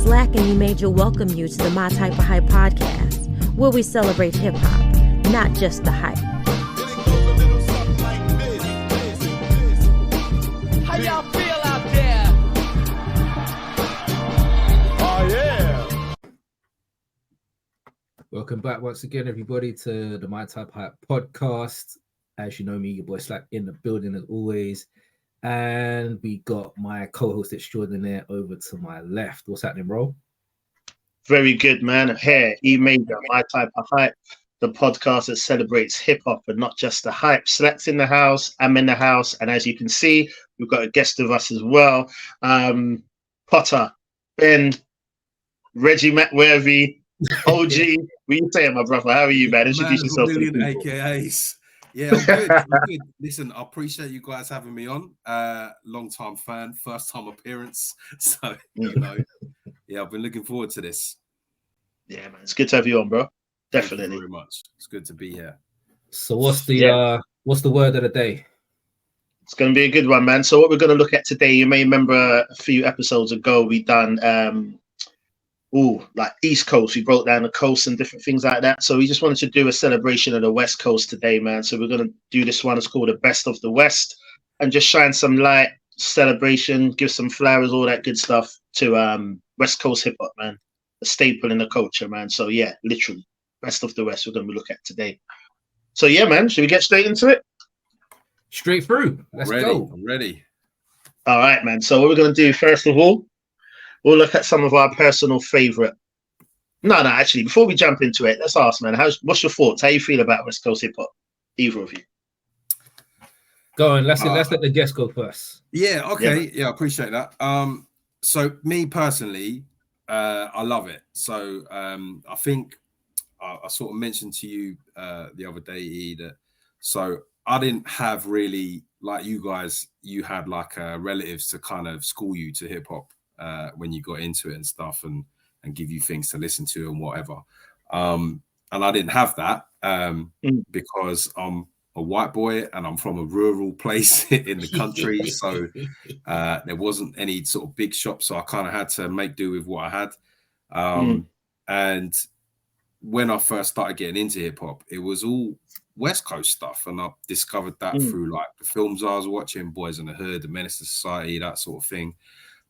Slack and you Major welcome you to the My Type of Hype podcast, where we celebrate hip-hop, not just the hype. How y'all feel out there? Oh, yeah. Welcome back once again, everybody, to the My Type of Hype podcast. As you know me, your boy Slack in the building as always. And we got my co-host extraordinaire over to my left. What's happening, bro? Very good, man. Here, E Major, My Type of Hype, the podcast that celebrates hip-hop and not just the hype. Slack's in the house, I'm in the house, and as you can see, we've got a guest with us as well. Potter, Ben, Reggie McWervy, OG. What are you saying, my brother? How are you, man? Introduce yourself to the people. AKAs. Yeah, I'm good. I'm good. Listen, I appreciate you guys having me on. Long time fan, first time appearance. So, yeah, I've been looking forward to this. Yeah, man, it's good to have you on, bro. Definitely. Thank you very much. It's good to be here. So what's the word of the day? It's going to be a good one, man. So what we're going to look at today, you may remember a few episodes ago, we done like East Coast. We broke down the coast and different things like that. So we just wanted to do a celebration of the West Coast today, man. So we're going to do this one. It's called the Best of the West, and just shine some light, celebration, give some flowers, all that good stuff to West Coast hip hop, man. A staple in the culture, man. So yeah, literally Best of the West we're going to look at today. So yeah, man, should we get straight into it? Straight through. Let's go. I'm ready. All right, man. So what we're going to do, first of all, we'll look at some of our personal favorite. No, actually, before we jump into it, let's ask, man, what's your thoughts? How you feel about West Coast hip hop? Either of you. Go on, let's let the guest go first. Yeah, okay. Yeah, I appreciate that. So me personally, I love it. So I think I sort of mentioned to you the other day, E, that so I didn't have really, like you guys, you had like relatives to kind of school you to hip hop when you got into it and stuff, and give you things to listen to and whatever. And I didn't have that because I'm a white boy and I'm from a rural place in the country. So there wasn't any sort of big shops. So I kind of had to make do with what I had. And when I first started getting into hip hop, it was all West Coast stuff. And I discovered that through like the films I was watching, Boys in the Hood, The Menace to Society, that sort of thing.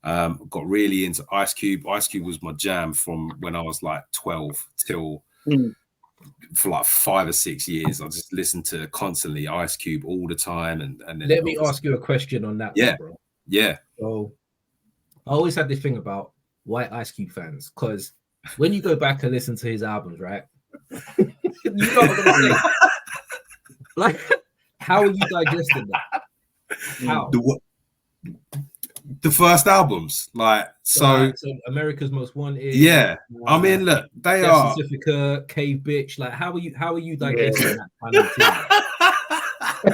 Got really into Ice Cube. Ice Cube was my jam from when I was like 12 till for like 5 or 6 years. I just listened to constantly Ice Cube all the time. And then let me ask you a question on that. Yeah, bro. Yeah. So I always had this thing about white Ice Cube fans, because when you go back and listen to his albums, right? You know what I'm gonna say. Like, how are you digesting that? How? The first albums, like so America's Most Wanted. Yeah, I mean, look, they Death are Certificate, Cave Bitch. Like, how are you digesting that kind of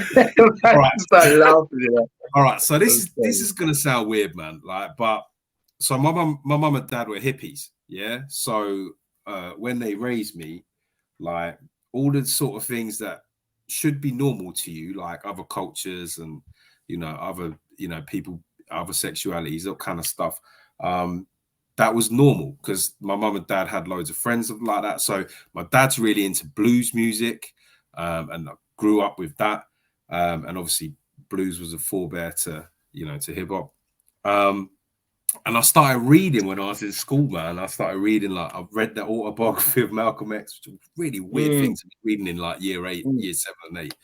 thing? All right. So this is gonna sound weird, man. Like, but so my mum and dad were hippies. Yeah. So when they raised me, like all the sort of things that should be normal to you, like other cultures and other people, other sexualities, that kind of stuff. That was normal because my mum and dad had loads of friends like that. So my dad's really into blues music, and I grew up with that. And obviously blues was a forebear to hip hop. And I started reading when I was in school, man. I started reading, like, I read the autobiography of Malcolm X, which was a really weird thing to be reading in like year 7 and 8.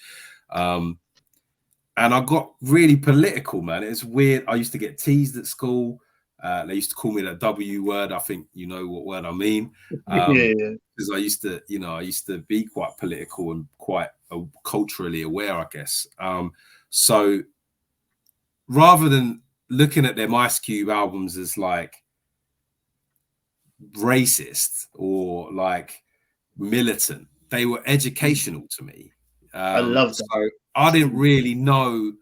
And I got really political, man. It's weird. I used to get teased at school. They used to call me the W word. I think you know what word I mean. Because I used to be quite political and quite culturally aware, I guess. So rather than looking at them Ice Cube albums as like racist or like militant, they were educational to me. I love that. So I didn't really know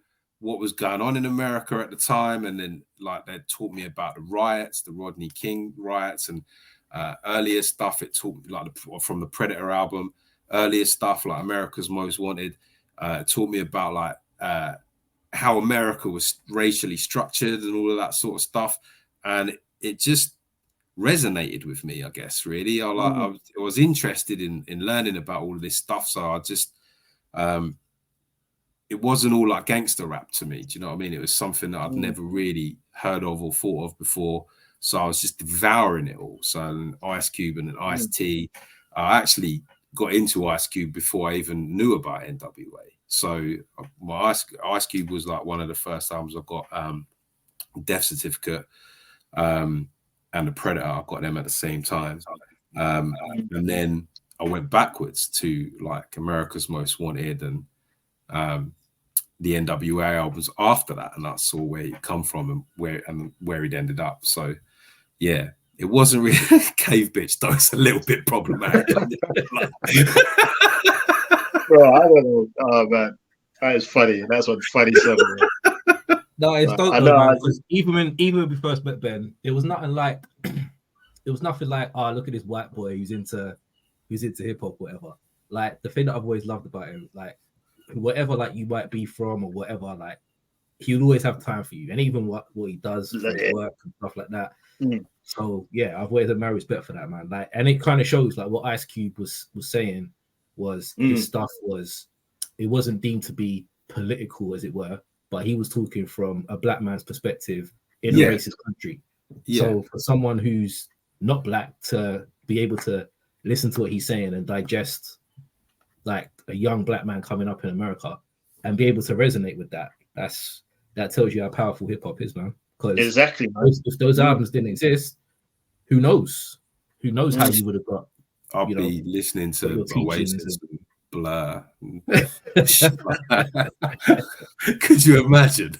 what was going on in America at the time, and then like they taught me about the riots, the Rodney King riots, and earlier stuff. It taught me, like, from the Predator album, earlier stuff like America's Most Wanted. It taught me about like how America was racially structured and all of that sort of stuff, and it just resonated with me, I guess. Really, I was interested in learning about all of this stuff, so I just it wasn't all like gangster rap to me. Do you know what I mean? It was something that I'd never really heard of or thought of before. So I was just devouring it all. So Ice Cube and Ice T, I actually got into Ice Cube before I even knew about NWA. So my Ice Cube was like one of the first albums I got. Death Certificate and The Predator, I got them at the same time. And then I went backwards to like America's Most Wanted and the NWA albums after that, and I saw where he'd come from and where he'd ended up. So yeah, it wasn't really Cave Bitch though. It's a little bit problematic. Bro, I don't know. Oh man, that is funny. That's one funny stuff. No, it's dope. I know. Man, even when we first met Ben, it was nothing like oh, look at this white boy who's into hip hop, whatever. Like the thing that I've always loved about him, like whatever like you might be from or whatever, like he would always have time for you, and even what he does for his work and stuff like that. So yeah, I've always had my respect for that, man. Like, and it kind of shows like what Ice Cube was saying was his stuff it wasn't deemed to be political, as it were, but he was talking from a black man's perspective in a racist country. So for someone who's not black to be able to listen to what he's saying and digest like a young black man coming up in America and be able to resonate with that, that tells you how powerful hip hop is, man. Because exactly, if those albums didn't exist, who knows how you would have got. I'll be listening to Oasis and Blur. Could you imagine?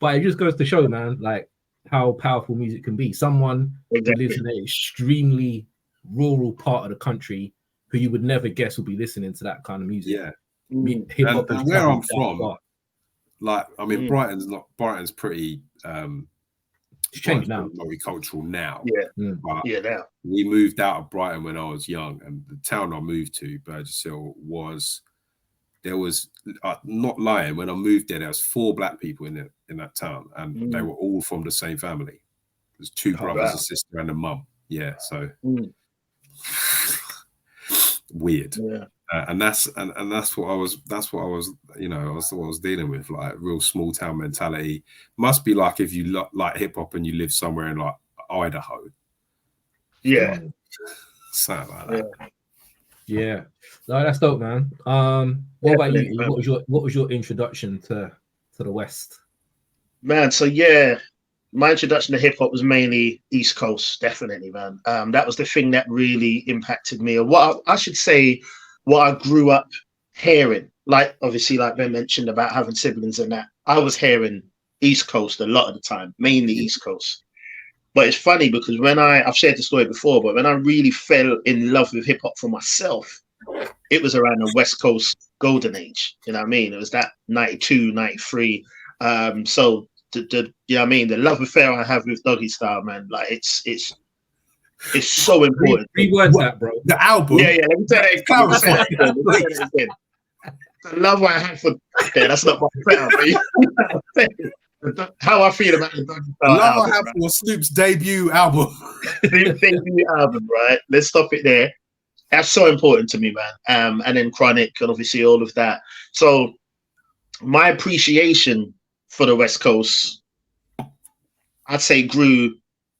But it just goes to show, man, like how powerful music can be. Someone who lives in an extremely rural part of the country who you would never guess would be listening to that kind of music. Yeah. Hip hop and where I'm from, like, I mean, Brighton's pretty it's changed now. Multicultural now. Now. We moved out of Brighton when I was young, and the town I moved to, Burgess Hill, there was not lying, when I moved there was 4 black people in that town, and they were all from the same family. There's 2 brothers, a sister, and a mum. Yeah, so weird. And that's what I was you know, that's what I was dealing with, like real small town mentality. Must be like if you like hip hop and you live somewhere in like Idaho. Something like that. Yeah, no, that's dope, man. What about you? What was your introduction to the West? Man, so my introduction to hip hop was mainly East Coast, definitely, man. That was the thing that really impacted me, or what I should say, what I grew up hearing. Like, obviously, like Ben mentioned about having siblings and that, I was hearing East Coast a lot of the time, mainly East Coast. But it's funny because I've shared the story before, but when I really fell in love with hip hop for myself, it was around the West Coast golden age. You know what I mean? It was that 92, 93. So the you know what I mean? The love affair I have with Doggy Style, man, like it's so important. Rewords that, bro. The album. Yeah. Let me tell you again. The love I have for that's not my fair, but how I feel about the Doggy Style love album, I have for Snoop's debut album. Debut album, right? Let's stop it there. That's so important to me, man. And then Chronic and obviously all of that. So my appreciation for the West Coast, I'd say, grew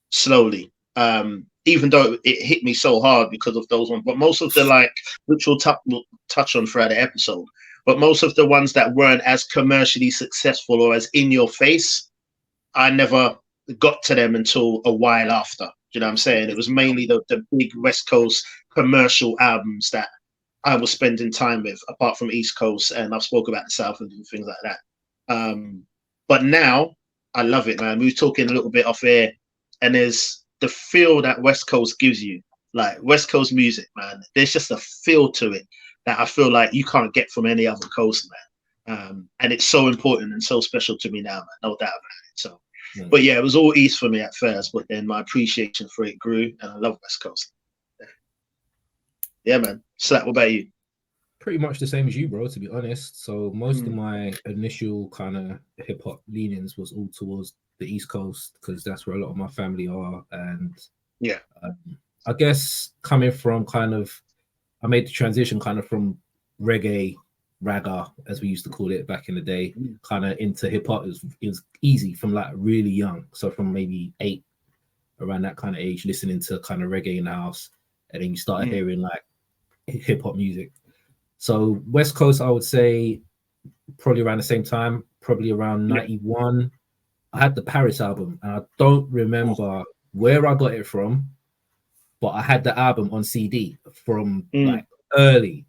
slowly. Even though it hit me so hard because of those ones, but most of the, like, which we'll touch on throughout the episode, but most of the ones that weren't as commercially successful or as in your face, I never got to them until a while after. Do you know what I'm saying? It was mainly the big West Coast commercial albums that I was spending time with, apart from East Coast, and I've spoken about the South and things like that. But now I love it, man. We were talking a little bit off air, and there's the feel that West Coast gives you, like West Coast music, man. There's just a feel to it that I feel like you can't get from any other coast, man. And it's so important and so special to me now, man. No doubt about it. So, but yeah, it was all East for me at first, but then my appreciation for it grew, and I love West Coast. Yeah, man. Slap, what about you? Pretty much the same as you, bro, to be honest. So most of my initial kind of hip hop leanings was all towards the East Coast because that's where a lot of my family are, and Yeah. I guess coming from I made the transition kind of from reggae, ragga, as we used to call it back in the day, kind of into hip hop. It was easy from like really young, so from maybe 8, around that kind of age, listening to kind of reggae in the house, and then you started hearing like hip hop music. So West Coast, I would say probably around the same time, probably around 91. I had the Paris album, and I don't remember where I got it from, but I had the album on CD from like early.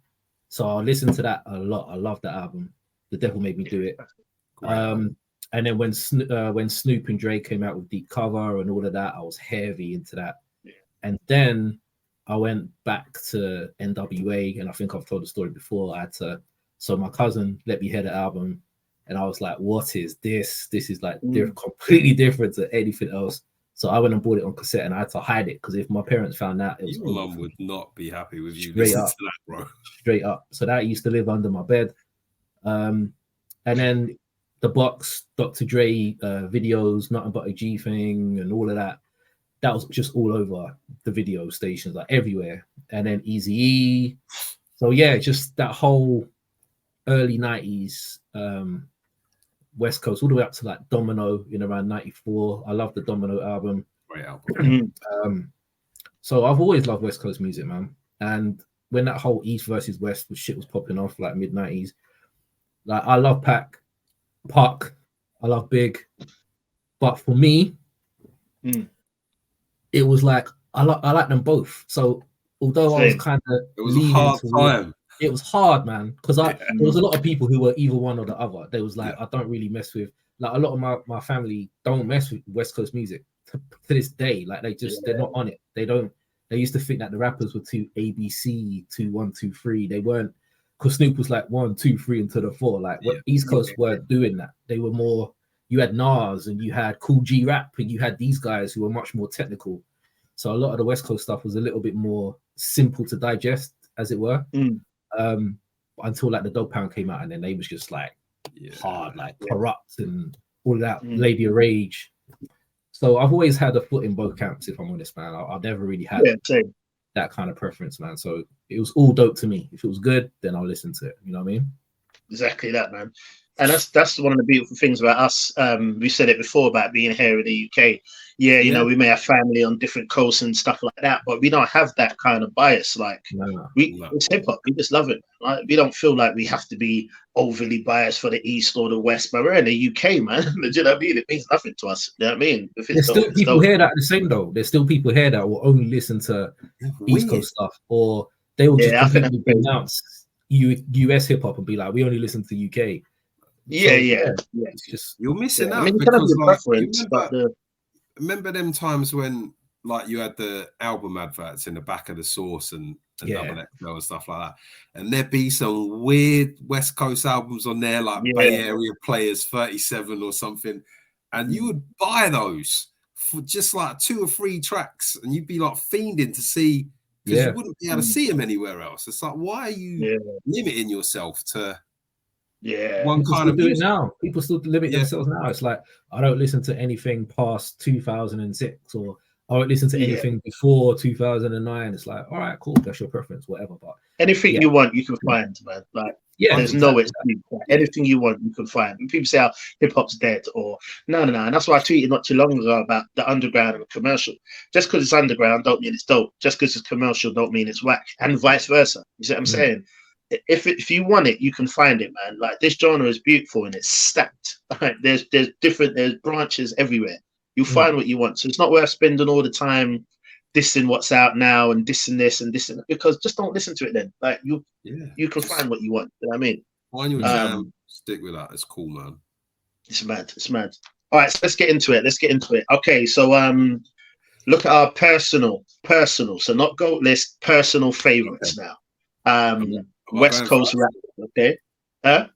So I listened to that a lot. I love that album. The Devil Made Me Do It. And then when Snoop and Dre came out with Deep Cover and all of that, I was heavy into that. Yeah. And then I went back to NWA, and I think I've told the story before. So my cousin let me hear the album, and I was like, "What is this? This is like completely different to anything else." So I went and bought it on cassette, and I had to hide it because if my parents found out, your mum would not be happy with you. Straight up, to that, bro. Straight up. So that used to live under my bed, and then the box, Dr. Dre videos, Nothing But a G Thing, and all of that. That was just all over the video stations, like everywhere. And then Eazy-E. So yeah, just that whole early 90s West Coast, all the way up to like Domino in around 94. I love the Domino album. Great album. So I've always loved West Coast music, man. And when that whole East versus West shit was popping off, like mid 90s, like I love Pac, I love Big, but for me, it was like I like them both. So although I was kind of, it was a hard time. It was hard, man, because there was a lot of people who were either one or the other. They was like, I don't really mess with, like a lot of my family don't mess with West Coast music to this day. Like they're not on it. They used to think that the rappers were too ABC, too 1, 2, 3. They weren't, because Snoop was like 1, 2, 3 into the 4. Like East Coast weren't doing that. They were more, you had Nas and you had Cool G Rap and you had these guys who were much more technical. So a lot of the West Coast stuff was a little bit more simple to digest, as it were. Until like the Dog Pound came out, and then they was just like hard, like Corrupt and all of that, Lady of Rage. So I've always had a foot in both camps, if I'm honest, man. I've never really had that kind of preference, man. So it was all dope to me. If it was good, then I'll listen to it. You know what I mean? Exactly that, man. And that's one of the beautiful things about us. We said it before about being here in the UK. Yeah, you know, we may have family on different coasts and stuff like that, but we don't have that kind of bias. Like it's hip hop. We just love it. Right? We don't feel like we have to be overly biased for the East or the West, but we're in the UK, man. Do you know what I mean? It means nothing to us. You know what I mean? There's still people here that are the same though. There's still people here that will only listen to East Coast stuff, or they will just completely pronounce US hip hop and be like, we only listen to UK. It's just you're missing out. I mean, because like, remember them times when like you had the album adverts in the back of the Source and Double XL and stuff like that, and there'd be some weird West Coast albums on there, like Bay Area Players 37 or something, and you would buy those for just like 2 or 3 tracks, and you'd be like fiending to see, because you wouldn't be able to see them anywhere else. It's like, why are you limiting yourself to one kind of do it now? People still limit themselves now. It's like, I don't listen to anything past 2006, or I won't listen to anything before 2009. It's like, all right, cool, that's your preference, whatever. But anything you want, you can find, man. Like, there's no excuse. Anything you want, you can find. And people say, oh, hip hop's dead, or no. And that's why I tweeted not too long ago about the underground and the commercial. Just because it's underground don't mean it's dope. Just because it's commercial don't mean it's whack, and vice versa. You see what I'm saying? If you want it, you can find it, man. Like, this genre is beautiful and it's stacked. Right? There's branches everywhere. You'll find what you want. So it's not worth spending all the time dissing what's out now and dissing this and dissing, because just don't listen to it then. Like, you can find what you want. You know what I mean? Find your jam, stick with that. It's cool, man. It's mad. All right, so let's get into it. Okay, so look at our personal, so not GOAT list, personal favorites now. West Coast rap, okay? Am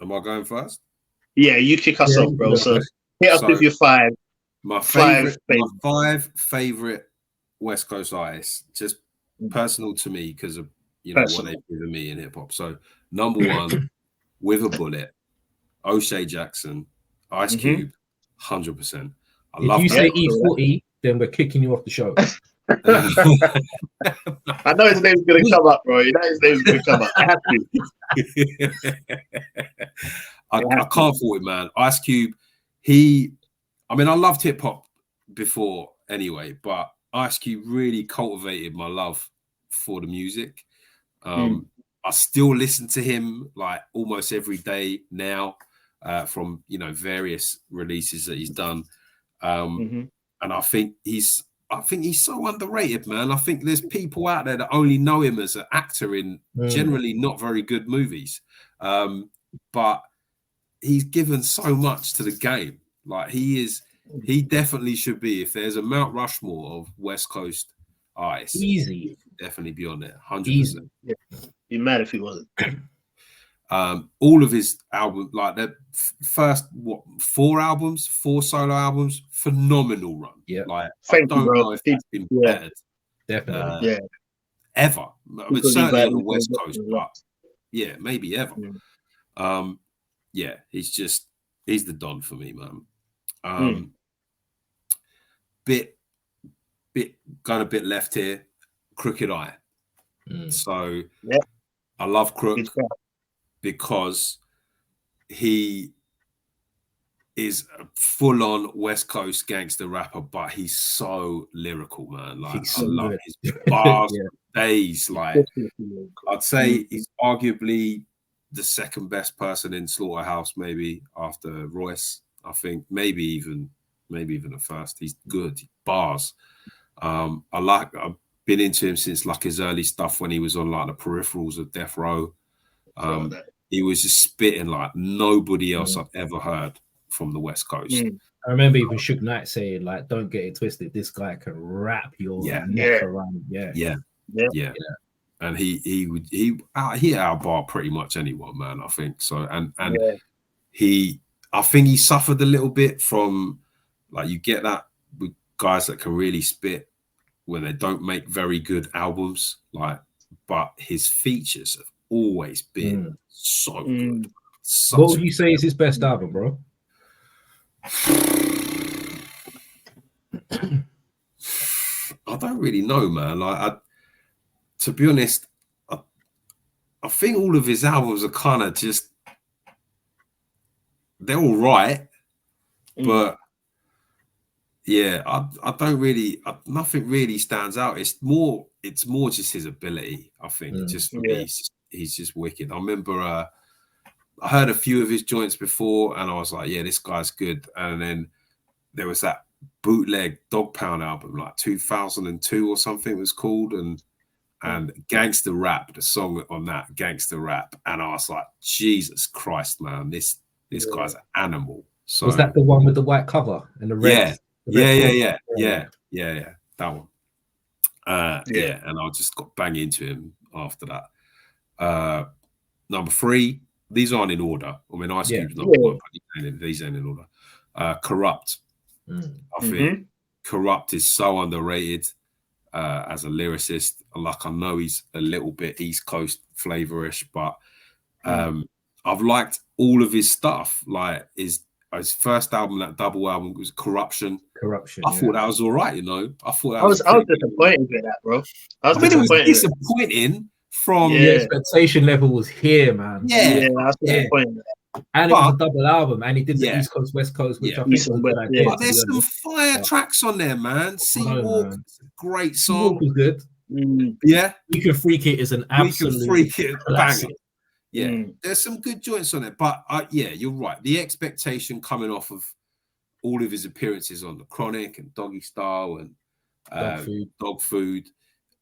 I going first? Yeah, you kick us off, bro. So hit us with your 5. My 5 favorite West Coast artists, just personal to me because of what they've given me in hip hop. So number 1, With a Bullet, O'Shea Jackson, Ice Cube, 100%. I If love you that. say E40, then we're kicking you off the show. I know his name's going to come up, bro. You know his name's going to come up. I have to. I can't fault it, man. Ice Cube, I loved hip hop before anyway, but Ice Cube really cultivated my love for the music. I still listen to him like almost every day now, from various releases that he's done. And I think he's so underrated, man. I think there's people out there that only know him as an actor in generally not very good movies. But he's given so much to the game. Like he definitely should be. If there's a Mount Rushmore of West Coast artists, Easy, definitely be on there. 100%. Yeah. Be mad if he wasn't. All of his albums, like the first 4 solo albums, phenomenal run. Yeah, like Thank I don't you, bro. know if that's been bettered. Definitely. Ever. I mean, certainly on the West Coast, but yeah, maybe ever. He's the Don for me, man. Bit going a bit left here. Crooked Eye. So I love Crook because he is a full-on West Coast gangster rapper, but he's so lyrical, man. Like I love his bars days. Like I'd say he's arguably the second best person in Slaughterhouse, maybe after Royce. I think maybe even the first. He's good. Bars. I've been into him since like his early stuff when he was on like the peripherals of Death Row. He was just spitting like nobody else I've ever heard from the West Coast. I remember even Suge Knight saying, like, don't get it twisted, this guy can rap your neck around. Yeah. And he outbar pretty much anyone, man, I think. So and I think he suffered a little bit from, like, you get that with guys that can really spit when they don't make very good albums, like, but his features have always been so good. What would you say is his best album, bro? I don't really know, man. Like, to be honest, I think all of his albums are kind of just, they're all right, but yeah, I don't really, nothing really stands out. It's more just his ability. I think just for me, he's just wicked. I remember I heard a few of his joints before, and I was like, yeah, this guy's good. And then there was that bootleg Dog Pound album, like 2002 or something it was called, and Gangster Rap, the song on that, Gangster Rap, and I was like, Jesus Christ, man, this guy's an animal. So was that the one with the white cover and the red? Yeah, that one. And I just got bang into him after that. Number 3, these aren't in order. I mean, Ice Cube's number 1, but these ain't in order. Corrupt. I think Corrupt is so underrated as a lyricist. Like, I know he's a little bit East Coast flavorish, but I've liked all of his stuff. Like his first album, that double album, was Corruption. I thought that was all right, you know. I was disappointed with that, bro. I mean, it was disappointing from the expectation level was here, man. I was disappointed with that. And it was a double album, and he did the East Coast, West Coast, which I think was a good idea. But there's some fire tracks on there, man. Seawalk, great song. Seawalk was good. Yeah. We Can Freak It is an absolute Freak It banger. Yeah, there's some good joints on it, but you're right. The expectation coming off of all of his appearances on The Chronic and Doggy Style and Dog Food,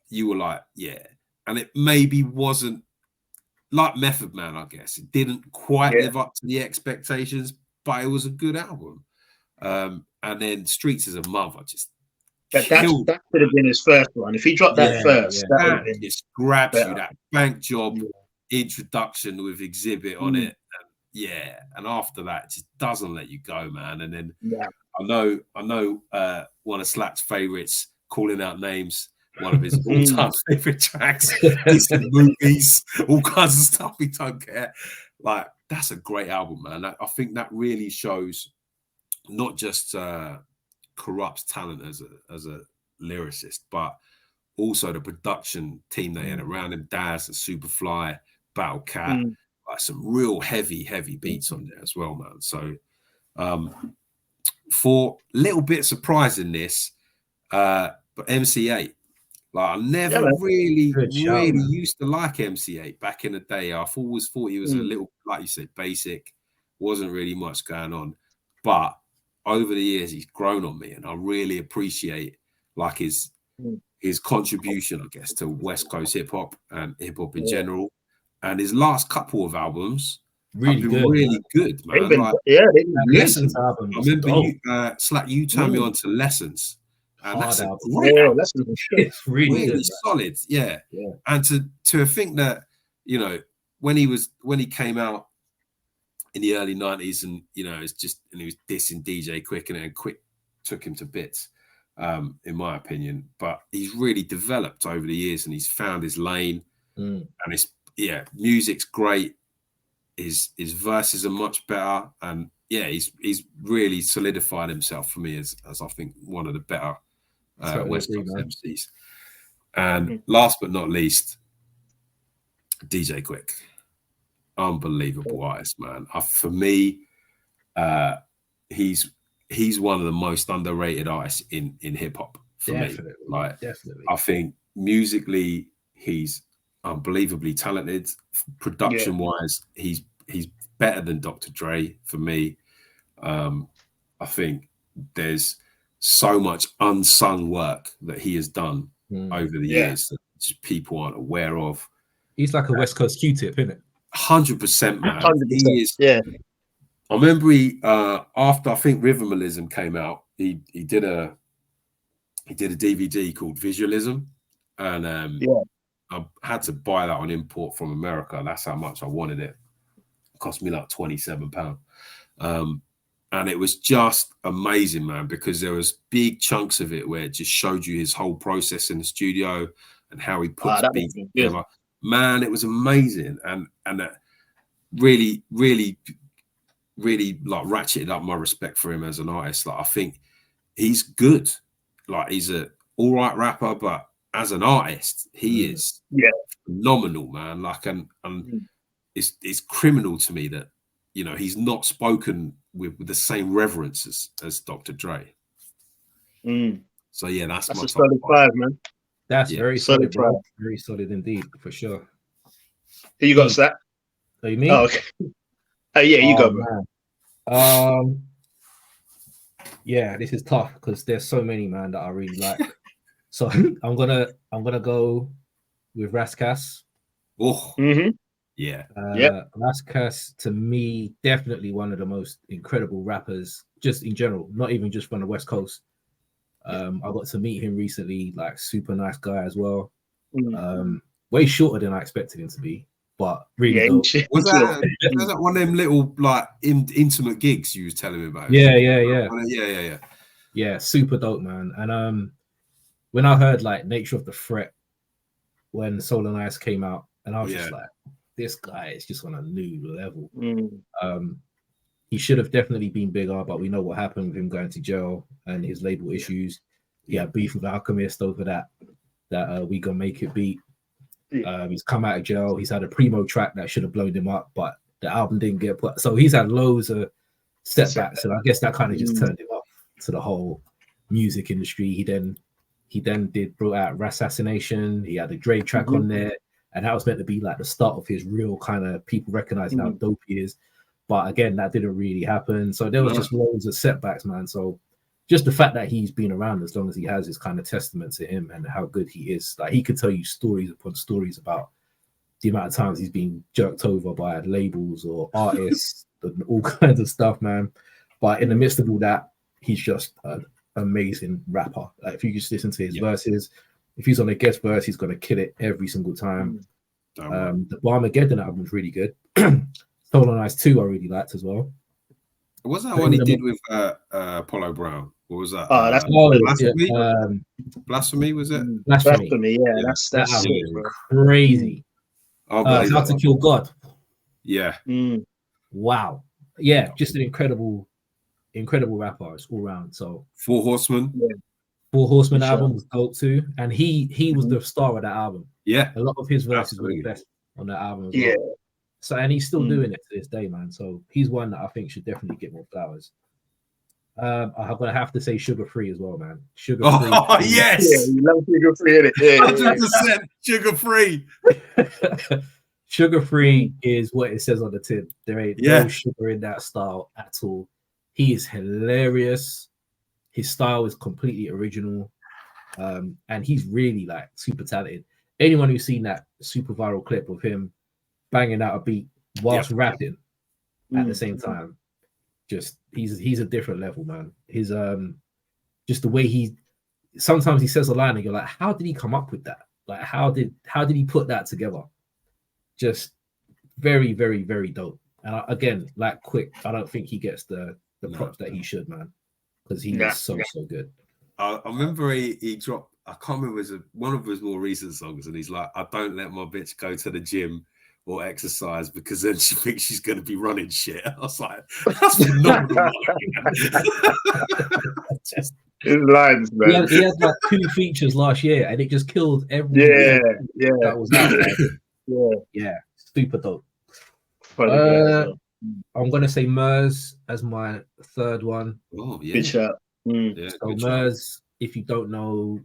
you were like, and it maybe wasn't like Method Man, I guess. It didn't quite live up to the expectations, but it was a good album. And then Streets as a Mother that could have been his first one. If he dropped that first, that just grabs you, that bank job introduction with Exhibit on it. And after that, it just doesn't let you go, man. And then I know one of Slack's favorites, Calling Out Names, one of his all-time favorite tracks. Disney movies, all kinds of stuff. He don't care. Like, that's a great album, man. I think that really shows not just corrupts talent as a lyricist, but also the production team they had around him, Daz and Superfly, Battle Cat, like some real heavy beats on there as well, man. So for little bit surprising this, but MC8, like I never really used to like MC8 back in the day. I always thought he was a little, like you said, basic, wasn't really much going on. But over the years, he's grown on me, and I really appreciate like his contribution, I guess, to West Coast hip hop and hip hop in general. And his last couple of albums have been really good, man. They've been Lessons albums. I remember you, Slack, you turned me on to Lessons. And that's a great album. It's really good, solid, yeah. And to think that, you know, when he came out in the early 90s, and you know, it's just, and he was dissing DJ Quick, and then Quick took him to bits, in my opinion. But he's really developed over the years, and he's found his lane. And it's music's great. His verses are much better, and he's really solidified himself for me as I think one of the better West Coast MCs. And last but not least, DJ Quick, unbelievable artist, man. For me, he's one of the most underrated artists in hip hop for me. Like, definitely, I think musically he's unbelievably talented. Production wise, he's better than Dr. Dre for me. I think there's so much unsung work that he has done over the years that just people aren't aware of. He's like a West Coast Q-tip, isn't it? 100%, man. 100%. He is. Yeah. I remember after I think Rhythmalism came out, he did a DVD called Visualism, and I had to buy that on import from America. That's how much I wanted it. It cost me like £27. And it was just amazing, man, because there was big chunks of it where it just showed you his whole process in the studio and how he puts beats together. Man, it was amazing, and that really like ratcheted up my respect for him as an artist. Like, I think he's good. Like, he's a all right rapper, but as an artist, he is phenomenal, man. Like, and it's criminal to me that, you know, he's not spoken with the same reverence as Dr. Dre. So yeah, that's a my solid 5, man. That's very solid, bro. Very solid indeed, for sure. Who you got, Slack? Oh, you mean? Oh, okay. You go, man. Yeah, this is tough because there's so many, man, that I really like. So I'm gonna go with Raskas. Oh, Raskas, to me, definitely one of the most incredible rappers, just in general, not even just from the West Coast. I got to meet him recently, like, super nice guy as well. Way shorter than I expected him to be, but really dope. Was that one of them little like intimate gigs you was telling me about? Yeah, super dope, man. And when I heard like Nature of the Threat when Soul and Ice came out, and I was just like, this guy is just on a new level. He should have definitely been bigger, but we know what happened with him going to jail and his label issues. He had beef with Alchemist over that We Gonna Make It beat. He's come out of jail. He's had a primo track that should have blown him up, but the album didn't get put. So he's had loads of setbacks, and I guess that kind of just turned him off to the whole music industry. He then brought out Rassassination. He had a Dre track on there, and that was meant to be like the start of his real kind of people recognizing how dope he is. But again, that didn't really happen. So there was just loads of setbacks, man. So just the fact that he's been around as long as he has is kind of testament to him and how good he is. Like, he could tell you stories upon stories about the amount of times he's been jerked over by labels or artists and all kinds of stuff, man. But in the midst of all that, he's just an amazing rapper. Like, if you just listen to his verses, if he's on a guest verse, he's going to kill it every single time. The Barmageddon album is really good. Soul on Ice 2 I really liked as well. Was that one he did with Apollo Brown? What was that? Oh, that's Blasphemy. Blasphemy, was it? Blasphemy, yeah. That's crazy. How to Kill God. Yeah. Wow. Yeah, just an incredible incredible rapper. It's all round. So Four Horsemen. Four Horsemen Sure. album was dope too, and he was the star of that album. Yeah. A lot of his verses were Absolutely. the best on that album as Yeah. well. So and he's still Mm. doing it to this day, man. So he's one that I think should definitely get more flowers. I'm gonna have to say Sugar Free as well, man. Sugar Free. Oh yes, Yeah, you love Sugar Free, innit? Yeah. 100% sugar free. Sugar Free is what it says on the tin. There ain't Yeah. no sugar in that style at all. He is hilarious. His style is completely original. And he's really like super talented. Anyone who's seen that super viral clip of him banging out a beat whilst rapping at the same time, just he's a different level, man. His just the way he sometimes he says a line and you're like, how did he come up with that? Like how did he put that together? Just very, very, very dope. And again, like Quick, I don't think he gets the props that he should, man, because he is so good. I remember he dropped, I can't remember, it was one of his more recent songs, and he's like, I don't let my bitch go to the gym or exercise because then she thinks she's going to be running shit. I was like, that's phenomenal. His lines, man. He had like 2 features last year, and it just killed every Yeah. that was out there. Yeah. Super dope. Funny guy as well. I'm gonna say Murs as my third one. Oh, yeah. Good shout. Yeah, So good shout. Murs, if you don't know,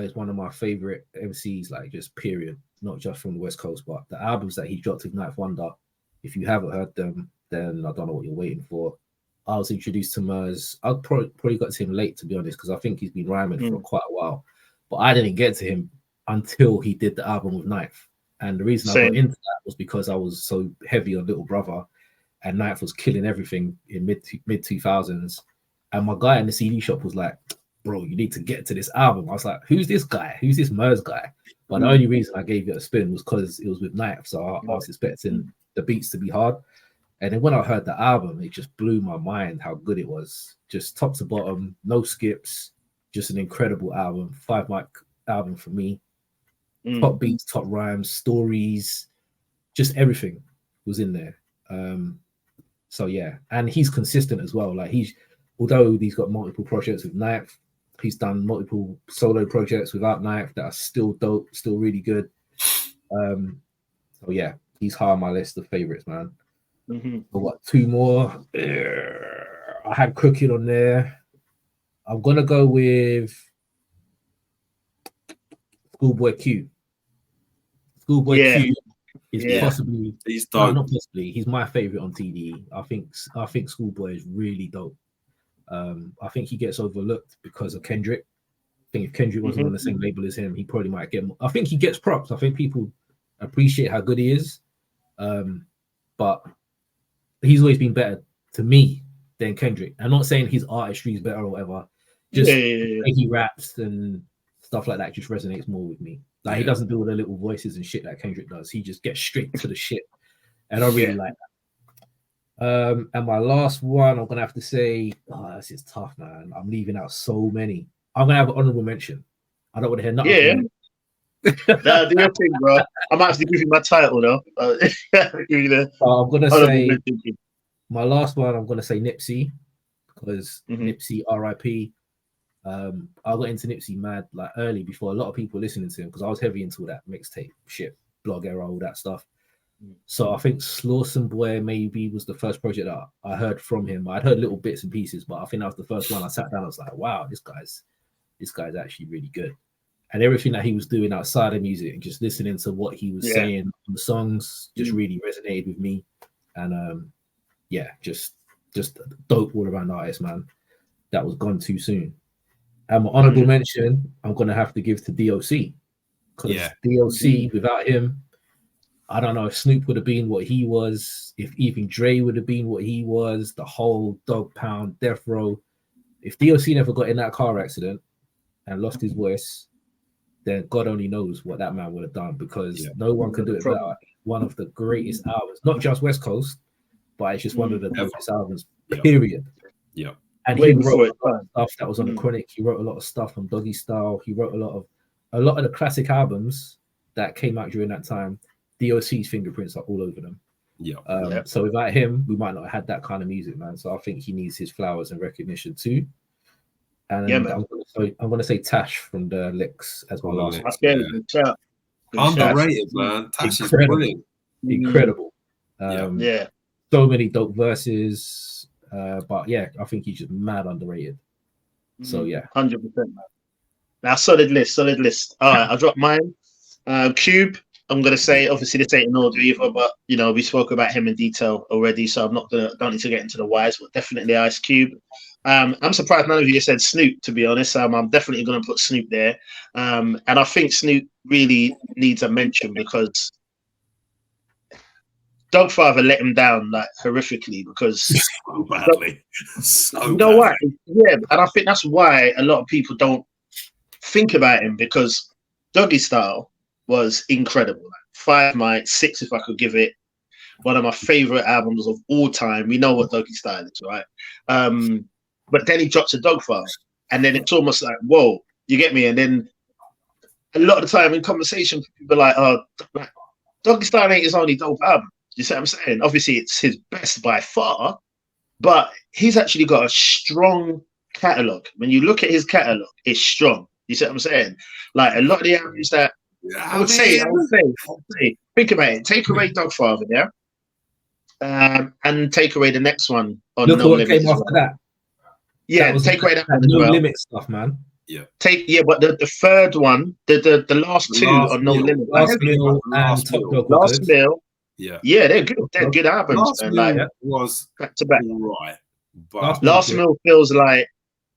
is one of my favorite MCs, like just period, not just from the West Coast, but the albums that he dropped with Ninth Wonder. If you haven't heard them, then I don't know what you're waiting for. I was introduced to Murs. I probably got to him late, to be honest, because I think he's been rhyming for quite a while. But I didn't get to him until he did the album with Ninth. And the reason I got into that was because I was so heavy on Little Brother, and Ninth was killing everything in mid 2000s. And my guy in the CD shop was like, bro, you need to get to this album. I was like, who's this guy? Who's this Murs guy? But the only reason I gave it a spin was because it was with Ninth. So I was expecting the beats to be hard. And then when I heard the album, it just blew my mind how good it was. Just top to bottom, no skips, just an incredible album. 5 mic album for me. Top beats, top rhymes, stories, just everything was in there. So yeah, and he's consistent as well. Like although he's got multiple projects with Ninth, he's done multiple solo projects without Ninth that are still dope, still really good. So yeah, he's high on my list of favorites, man. I've got 2 more. I had Crooked on there. I'm gonna go with Schoolboy Q. Schoolboy Q is possibly he's dope. No, not possibly. He's my favorite on TDE. I think Schoolboy is really dope. I think he gets overlooked because of Kendrick. I think if Kendrick wasn't on the same label as him, he probably might get more. I think he gets props. I think people appreciate how good he is. But he's always been better to me than Kendrick. I'm not saying his artistry is better or whatever. Just the way he raps and stuff like that just resonates more with me. Like he doesn't do all the little voices and shit like Kendrick does. He just gets straight to the shit. And I really like that. And my last one, I'm gonna have to say, this is tough, man. I'm leaving out so many. I'm gonna have an honorable mention. I don't want to hear nothing. Nah, do your thing, bro. I'm actually giving you my title now. I'm gonna say my last one. I'm gonna say Nipsey because Nipsey R.I.P. I got into Nipsey mad like early before a lot of people listening to him because I was heavy into that mixtape shit, blog era, all that stuff. So I think Slawson Boy maybe was the first project that I heard from him. I'd heard little bits and pieces, but I think that was the first one I sat down. I was like, wow, this guy's actually really good. And everything that he was doing outside of music and just listening to what he was saying in the songs just really resonated with me. And just dope all around artist, man. That was gone too soon. And my honorable mention, I'm gonna have to give to DOC. Because DOC, without him, I don't know if Snoop would have been what he was, if even Dre would have been what he was, the whole Dog Pound, Death Row. If DOC never got in that car accident and lost his voice, then God only knows what that man would have done because no one can do it without one of the greatest albums, not just West Coast, but it's just one of the greatest albums, period. Yeah. And he wrote a lot of stuff that was on the Chronic. He wrote a lot of stuff on Doggy Style. He wrote a lot of the classic albums that came out during that time. DOC's fingerprints are all over them. Yeah. So without him, we might not have had that kind of music, man. So I think he needs his flowers and recognition too. And Yeah, man. I'm gonna say Tash from the Licks as my last one. Okay, good shout. Good shout. Underrated, man. Tash is Incredible. brilliant. Incredible. Yeah. So many dope verses. But yeah, I think he's just mad underrated. So yeah. 100%, man. Now, solid list. All right, I'll drop mine. Cube, I'm gonna say, obviously this ain't in order either, but you know, we spoke about him in detail already, so don't need to get into the whys, but definitely Ice Cube. I'm surprised none of you said Snoop, to be honest. I'm definitely gonna put Snoop there. And I think Snoop really needs a mention because Dogfather let him down like horrifically because so badly. So you know badly. what? Yeah, and I think that's why a lot of people don't think about him because Doggy Style was incredible. Like 5 might 6 if I could give it. One of my favorite albums of all time. We know what Doggy Style is, right? But then he drops a Dogfather, and then it's almost like, whoa, you get me? And then a lot of the time in conversation, people are like, oh, Doggy Style ain't his only dope album. You see what I'm saying? Obviously, it's his best by far, but he's actually got a strong catalog. When you look at his catalog, it's strong. You see what I'm saying? Like a lot of the albums that I would say, think about it. Take away Dogfather, yeah, and take away the next one on Look No what Limit. came after that. Yeah, take away that one as No well. Limit stuff, man. Yeah. But the third one, the last two on No Limit, Last Meal and Top Dog. Last Meal. Yeah, they're good. They're good albums. Last And Meal like was back to back. right, but Last Meal feels like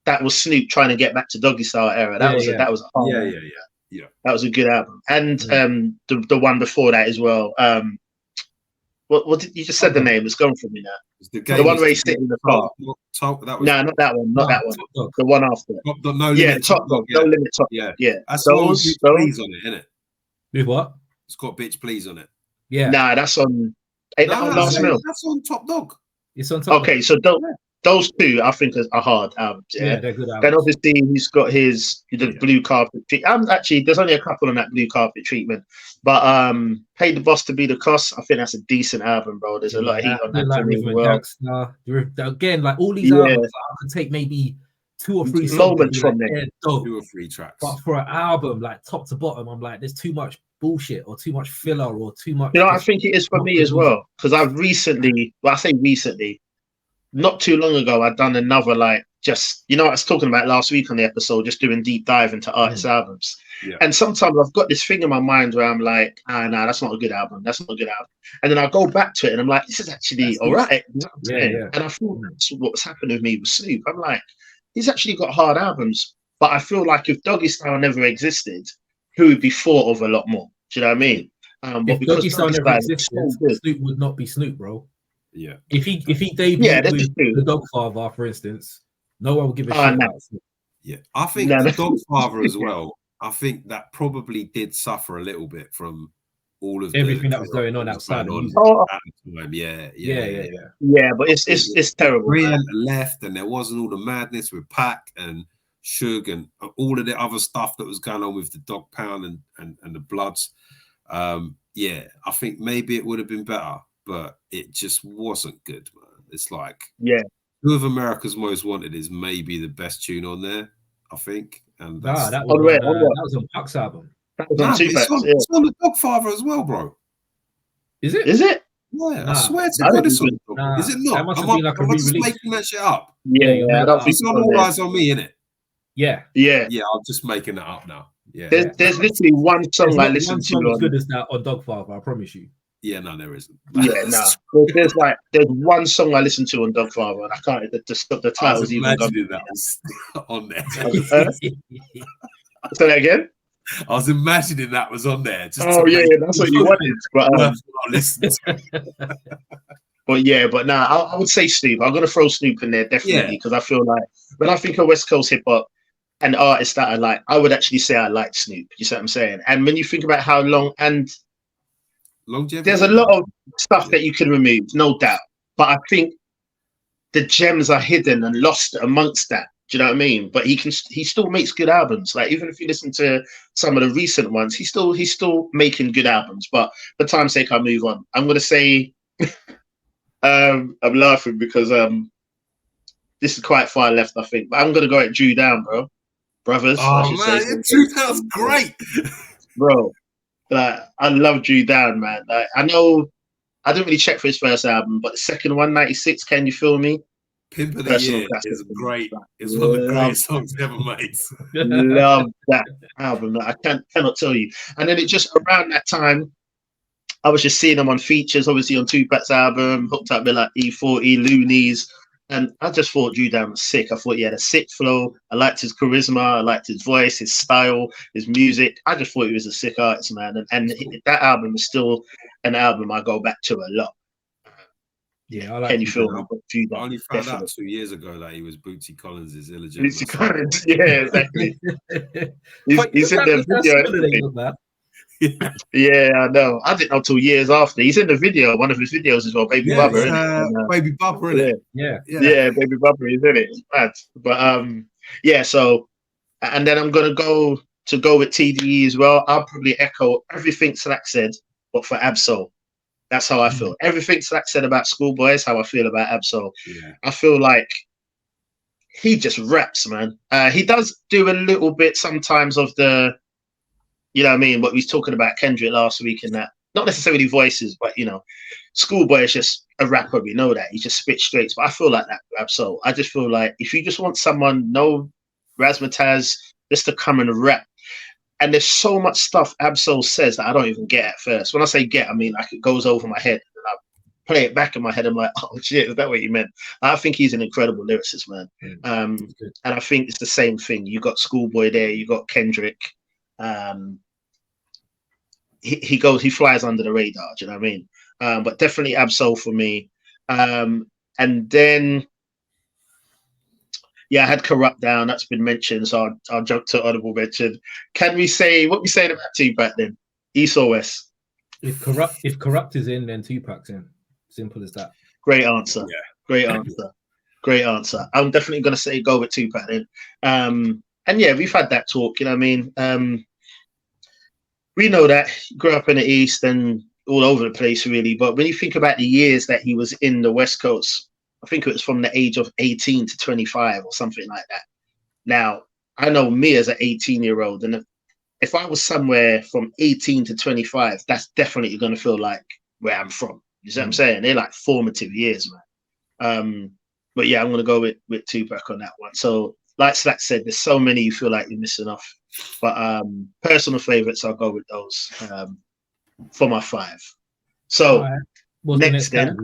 that was Snoop trying to get back to Doggy Style era. That was a hard yeah. That was a good album. And the one before that as well. What did you just said the name? It's gone from me now. The one where he's sitting in the car. No, not that one. Not that one. The one after. No Limit, Top Dog. No Limit. Top. Yeah. Yeah. That's those Please on it, isn't it? With what? It's got Bitch Please on it. Yeah. Nah, that's on. Ain't that on Last Meal? That's on Top Dog. It's on Top Okay, Dog. so those two I think are hard albums. Yeah, they're good albums. Then obviously he's got the blue carpet. Actually, there's only a couple on that blue carpet treatment, but Pay the Boss to Be the Cost. I think that's a decent album, bro. There's a lot of heat on that like for me as well. Again, like all these albums, I could take maybe 2 or 3 moments from there. 2 or 3 tracks. But for an album, like top to bottom, I'm like, there's too much bullshit or too much filler or too much. You know, I think it is for me as well because I've recently, not too long ago, I'd done another I was talking about last week on the episode, just doing deep dive into artists' albums. Yeah. And sometimes I've got this thing in my mind where I'm like, nah, that's not a good album. That's not a good album. And then I go back to it and I'm like, this is actually all right. And I feel that's what's happened with me with Snoop. I'm like, he's actually got hard albums, but I feel like if Doggy Style never existed, he would be thought of a lot more. Do you know what I mean? If Doggy Style never existed, Snoop would not be Snoop, bro. Yeah. If he debuted with the Dogfather, for instance, no one would give a shit about Snoop. Yeah, I think the Dogfather as well. I think that probably did suffer a little bit from all of everything that was going on outside of music. At the time. Yeah, but it's terrible. Brian left, and there wasn't all the madness with Pac and Suge and all of the other stuff that was going on with the Dog Pound and the Bloods. I think maybe it would have been better, but it just wasn't good, man. It's like Two of America's Most Wanted is maybe the best tune on there, I think. And that was on Puck's album. It's on the Dogfather as well, bro. Is it? Yeah, I swear to God, it's on. Is it not? Am I just making that shit up? Yeah, I don't think it's on All Eyes on Me, innit? Yeah. I'm just making that up now. Yeah, there's literally one song I listen to. As good as that on Dogfather, I promise you. Yeah, no, there isn't. Yeah, no. There's one song I listen to on Dogfather, and I can't. The title's even gone. That was on there. Say that again. I was imagining that was on there. That's what you wanted. But I would say Snoop. I'm gonna throw Snoop in there definitely because I feel like when I think of West Coast hip hop and artists that I like, I would actually say I like Snoop. You see what I'm saying? And when you think about how long and longevity, there's a lot of stuff that you can remove, no doubt. But I think the gems are hidden and lost amongst that. Do you know what I mean? But he still makes good albums. Like even if you listen to some of the recent ones, he's still making good albums. But for time's sake, I'll move on. I'm gonna say I'm laughing because this is quite far left, I think. But I'm gonna go at Drew Down, bro. Brothers, I Oh should say. man, 2000's great. Bro. Like, I love Drew Down, man. Like, I know I didn't really check for his first album, but the second one, 96, Can You Feel Me? Pimp of the Personal Year classic. is great. It's one of the greatest songs ever made. Love that album. Like, I cannot tell you. And then it just around that time, I was just seeing him on features, obviously on Tupac's album, hooked up with like E40, Loonies. And I just thought Drew Down was sick. I thought he had a sick flow. I liked his charisma. I liked his voice, his style, his music. I just thought he was a sick artist, man. And that album is still an album I go back to a lot. Yeah, I like Can You Feel Me? Drew I Down, only found definitely. out 2 years ago that he was Bootsy Collins' illegitimate Bootsy son. Collins, yeah, exactly. He's in the video. Yeah, I know. I didn't know till years after. He's in the video, one of his videos as well, Baby Bubba, isn't it? Baby Bubba, isn't it? Yeah, Baby Bubba, is in it. It's mad. But yeah, so and then I'm gonna go with TDE as well. I'll probably echo everything Slack said, but for Absol. That's how I feel. Everything Slack said about Schoolboy is how I feel about Absol. Yeah. I feel like he just raps, man. He does do a little bit sometimes of the, you know what I mean, what we was talking about Kendrick last week and that. Not necessarily voices, but, you know, Schoolboy is just a rapper. We know that. He just spits straight. But I feel like that with Absol. I just feel like if you just want someone, no razzmatazz, just to come and rap. And there's so much stuff Absol says that I don't even get at first. When I say get, I mean like it goes over my head. And I play it back in my head. I'm like, oh shit, is that what you meant? I think he's an incredible lyricist, man. And I think it's the same thing. You got Schoolboy there. You got Kendrick. He flies under the radar. Do you know what I mean? But definitely Absol for me. And then. Yeah, I had Corrupt down. That's been mentioned, so I'll jump to honorable mention. Can we say what we saying about Tupac then? East or West? If Corrupt is in, then Tupac's in. Simple as that. Great answer. Yeah. Great answer. Great answer. I'm definitely going to say go with Tupac then. And yeah, we've had that talk. You know what I mean? We know that he grew up in the East and all over the place, really. But when you think about the years that he was in the West Coast. I think it was from the age of 18 to 25 or something like that. Now, I know me as an 18-year-old, and if I was somewhere from 18 to 25, that's definitely going to feel like where I'm from. You see what I'm saying? They're like formative years, man. But yeah, I'm going to go with Tupac on that one. So, like Slack said, there's so many you feel like you're missing off. But personal favorites, I'll go with those for my 5. So, next then.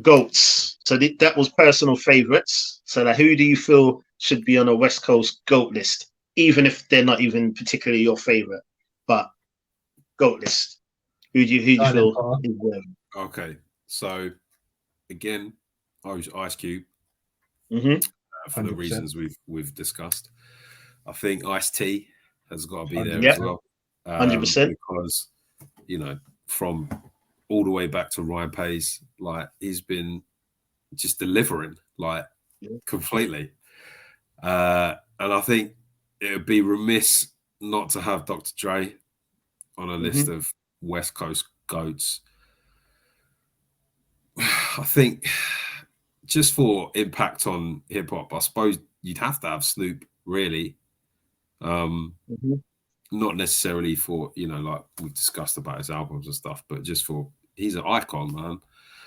Goats. So that was personal favorites. So like, who do you feel should be on a West Coast GOAT list, even if they're not even particularly your favorite, but GOAT list? Who do you feel is worthy? Okay, so again, I was Ice Cube for the reasons we've discussed. I think Ice-T has got to be there as well, 100%, because you know from all the way back to Ryan Pace, like he's been just delivering like completely. And I think it would be remiss not to have Dr. Dre on a list of West Coast GOATs. I think just for impact on hip hop, I suppose you'd have to have Snoop, really. Not necessarily for, you know, like we've discussed about his albums and stuff, but just for he's an icon, man.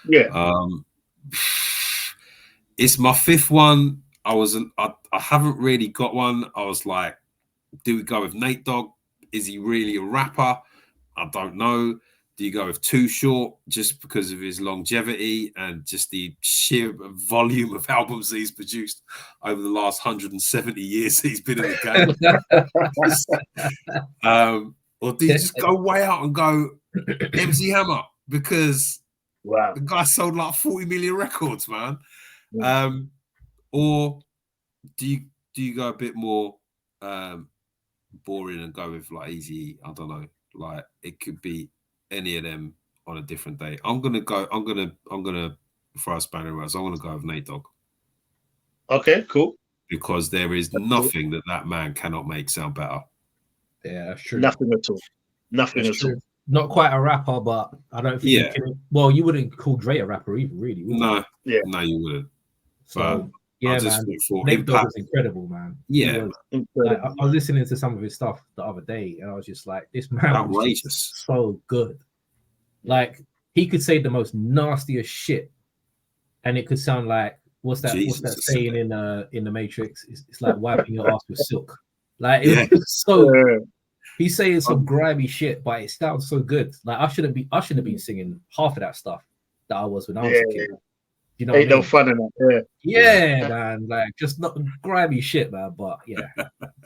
Yeah. It's my 5th one. I haven't really got one. I was like, do we go with Nate Dogg? Is he really a rapper? I don't know. Do you go with Too Short just because of his longevity and just the sheer volume of albums that he's produced over the last 170 years he's been in the game? Or do you just go way out and go MC Hammer? Because the guy sold like 40 million records, man. Or do you go a bit more boring and go with like Easy? I don't know. Like it could be any of them on a different day. I'm gonna throw a spanner in. So I'm gonna go with Nate Dogg. Okay, cool. Because there is nothing that man cannot make sound better. Yeah, that's true. Nothing at all. Nothing at all. not quite a rapper, but I don't think you can. Well, you wouldn't call Dre a rapper either, really. Would No, Yeah. no, you wouldn't. So yeah, man, for Nate Dogg impact. was incredible, man. Yeah. Like, I was listening to some of his stuff the other day, and I was just like, this man was Outrageous. just so good. Like, he could say the most nastiest shit, and it could sound like what's that saying in the Matrix? It's like wiping your ass with silk. Like, it was so. He's saying some grimy shit, but it sounds so good. Like, I shouldn't have been singing half of that stuff that I was when I was a kid. You know, ain't no fun in it. Yeah, man. Like, just not grimy shit, man. But yeah,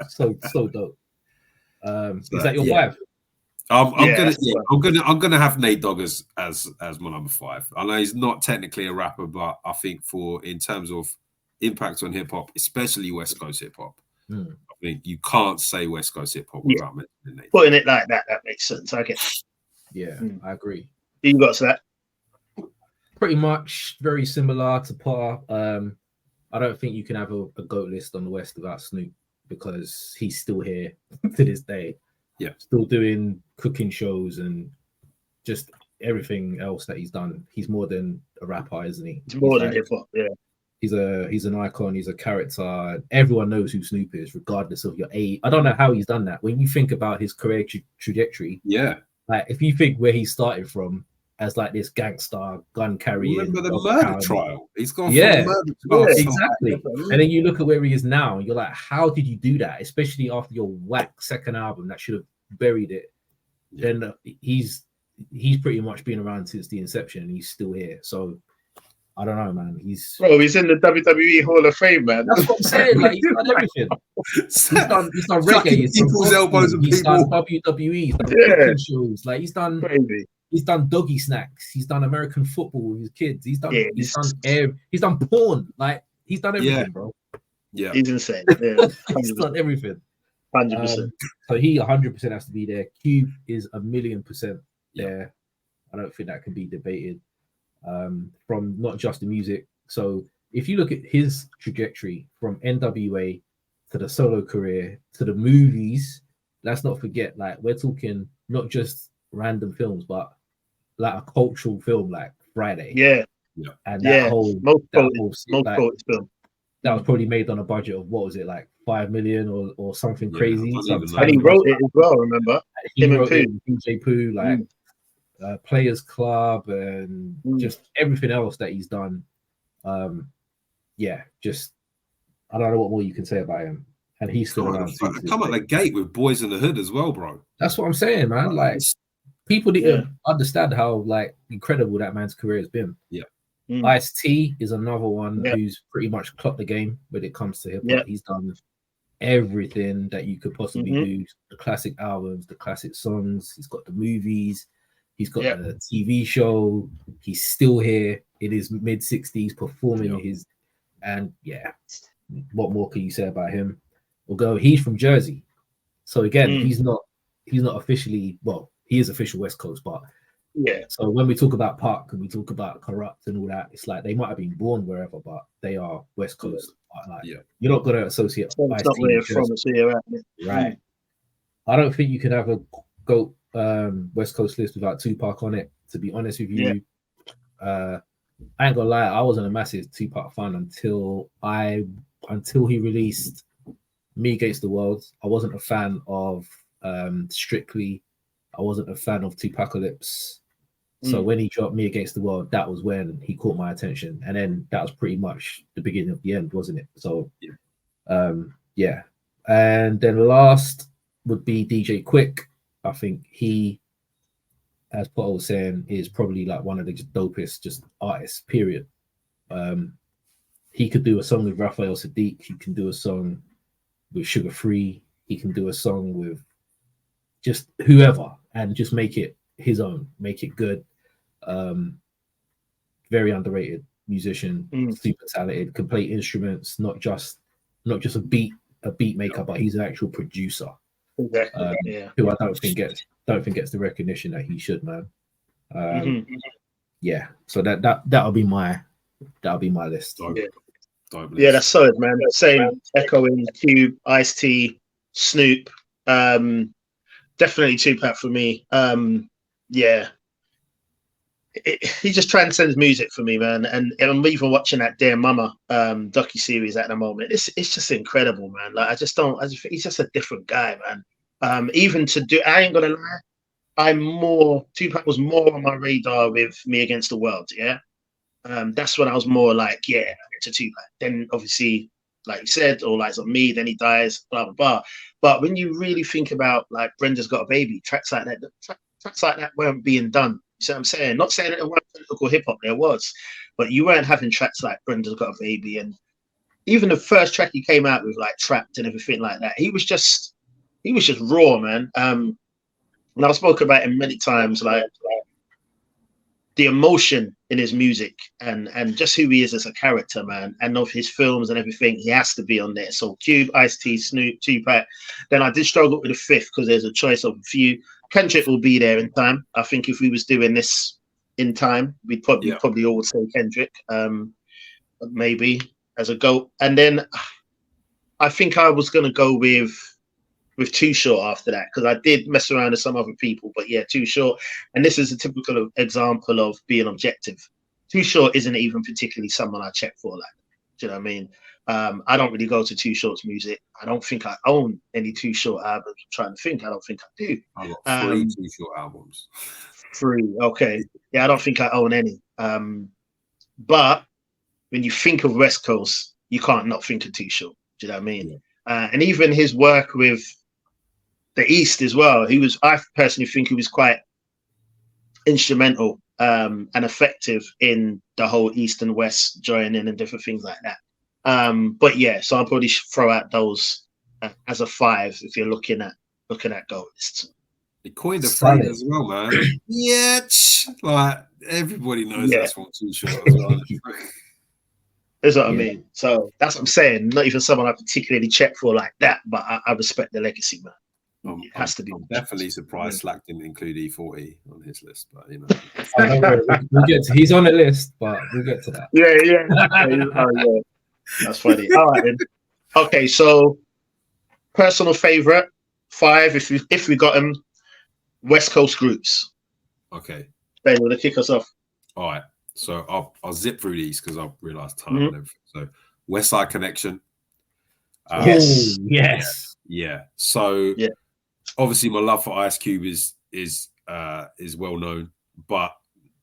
so dope. Is that your 5? I'm gonna have Nate Dogg as my number 5. I know he's not technically a rapper, but I think in terms of impact on hip hop, especially West Coast hip hop, I think you can't say West Coast hip hop without mentioning Nate. Putting it like that makes sense. I get. Yeah, I agree. You got to that. Pretty much very similar to Potter. I don't think you can have a GOAT list on the West without Snoop, because he's still here to this day. Yeah, still doing cooking shows and just everything else that he's done. He's more than a rapper, isn't he? He's more than hip hop. Yeah, he's an icon. He's a character. Everyone knows who Snoop is, regardless of your age. I don't know how he's done that. When you think about his career trajectory, like if you think where he started from as like this gangster gun carrier. Remember the murder trial? He's gone from murder trial. Exactly. And then you look at where he is now, and you're like, how did you do that? Especially after your whack second album that should have buried it. Then he's pretty much been around since the inception, and he's still here. So I don't know, man. He's in the WWE Hall of Fame, man. That's what I'm saying. Like, he's done everything. He's done reggae. He's done WWE. He's done cooking shows. Like, he's done crazy. He's done doggy snacks. He's done American football with his kids. He's done he's done porn. Like, he's done everything, bro. Yeah, he's insane. Yeah, he's done everything. 100%. So he 100% has to be there. Cube is 1,000,000% there. I don't think that can be debated. From not just the music. So if you look at his trajectory from NWA to the solo career to the movies, let's not forget, like, we're talking not just random films, but like a cultural film like Friday. And that whole film that was probably made on a budget of, what was it, like 5 million or something crazy. And he wrote it as well, remember? He wrote it with DJ Pooh, like Players Club and just everything else that he's done. Just I don't know what more you can say about him. And he's still around. Come at the gate with Boys in the Hood as well, bro. That's what I'm saying, man. Like, people need to understand how like incredible that man's career has been. Ice-T is another one who's pretty much clocked the game when it comes to hip hop. He's done everything that you could possibly do. The classic albums, the classic songs. He's got the movies. He's got a TV show. He's still here in his mid-60s performing his. And what more can you say about him? Although he's from Jersey, so again, he's not officially. Well, he is official West Coast, but So when we talk about Park and we talk about Corrupt and all that, it's like they might have been born wherever, but they are West Coast. Like, you're not going to associate. That's not where you're from. Right. I don't think you can have a GOAT West Coast list without Tupac on it. To be honest with you, I ain't gonna lie, I wasn't a massive Tupac fan until he released Me Against the World. I wasn't a fan of Strictly. I wasn't a fan of Tupacalypse. So when he dropped Me Against the World, that was when he caught my attention, and then that was pretty much the beginning of the end, wasn't it? So and then last would be DJ Quick. I think he, as Potter was saying, is probably like one of the dopest just artists, period. He could do a song with Raphael Sadiq. He can do a song with Sugar Free. He can do a song with just whoever and just make it his own, make it good. Very underrated musician, super talented, can play instruments, not just a beat maker, but he's an actual producer. Exactly. Who I don't think gets the recognition that he should, man. So that'll be my list. That's solid, man. Same, echoing Cube, Ice-T, Snoop. Definitely Tupac for me. yeah. He just transcends music for me, man. And I'm even watching that Dear Mama docu series at the moment. It's just incredible, man. Like I just think he's just a different guy, man. Even to do, I ain't gonna lie, Tupac was more on my radar with Me Against the World. Yeah, that's when I was more like, yeah, into Tupac. Then obviously, like you said, All Eyes on Me. Then he dies, blah blah blah. But when you really think about like Brenda's Got a Baby, tracks like that, tracks like that weren't being done. You see what I'm saying? Not saying that there weren't political hip hop, there was, but you weren't having tracks like Brenda's Got a Baby, and even the first track he came out with, like Trapped and everything like that. He was just raw, man. And I've spoken about him many times, like the emotion in his music and just who he is as a character, man, and of his films and everything. He has to be on there. So Cube, Ice-T, Snoop, Tupac. Then I did struggle with the fifth because there's a choice of a few. Kendrick will be there in time. I think if we was doing this in time, we'd probably all say Kendrick, maybe as a GOAT. And then I think I was gonna go with Too Short after that, because I did mess around with some other people, but yeah, Too Short. And this is a typical example of being objective. Too Short isn't even particularly someone I check for, like, do you know what I mean? I don't really go to Too Short's music. I don't think I own any Too Short albums. I'm trying to think. I don't think I do. I got 3 Too Short albums. 3, okay. Yeah, I don't think I own any. But when you think of West Coast, you can't not think of Too Short. Do you know what I mean? Yeah. And even his work with the East as well. I personally think he was quite instrumental and effective in the whole East and West joining and different things like that. But yeah, so I'll probably throw out those as a 5 if you're looking at GOAT lists. He coined the phrase as well, man. Yeah, like everybody knows that's what Too Short as well. That's what I mean. So that's what I'm saying. Not even someone I particularly check for like that, but I respect the legacy, man. It has to be. I'm definitely surprised Slack didn't include E40 on his list, but you know. We'll get to, he's on the list, but we'll get to that. Yeah. That's funny. All right, then. Okay, so personal favorite 5, if we got them, West Coast groups. Okay. Ben, will you kick us off? All right. So I'll zip through these because I've realised time and everything. So West Side Connection. Yes. Yeah. So obviously my love for Ice Cube is well known, but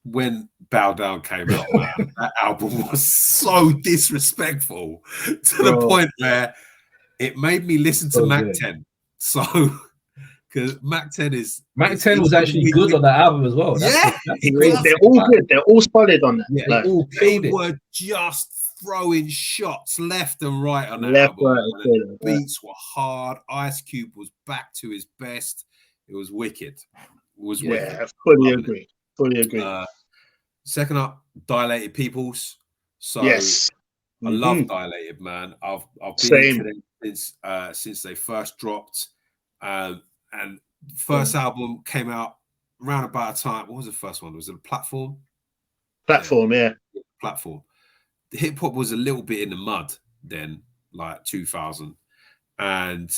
when Bow Down came out, man, that album was so disrespectful to the point where it made me listen to Mac 10. So because Mac 10 was actually good on that album as well. They're all good. They're all solid on that. Yeah, they were just throwing shots left and right on that album. The beats were hard. Ice Cube was back to his best. It was wicked. Wicked. I fully agree. Second up, Dilated Peoples. So yes, I love Dilated, man. I've been into them since they first dropped. And the first album came out around about a time. What was the first one? Was it a Platform? Platform. Platform. The hip hop was a little bit in the mud then, like 2000. And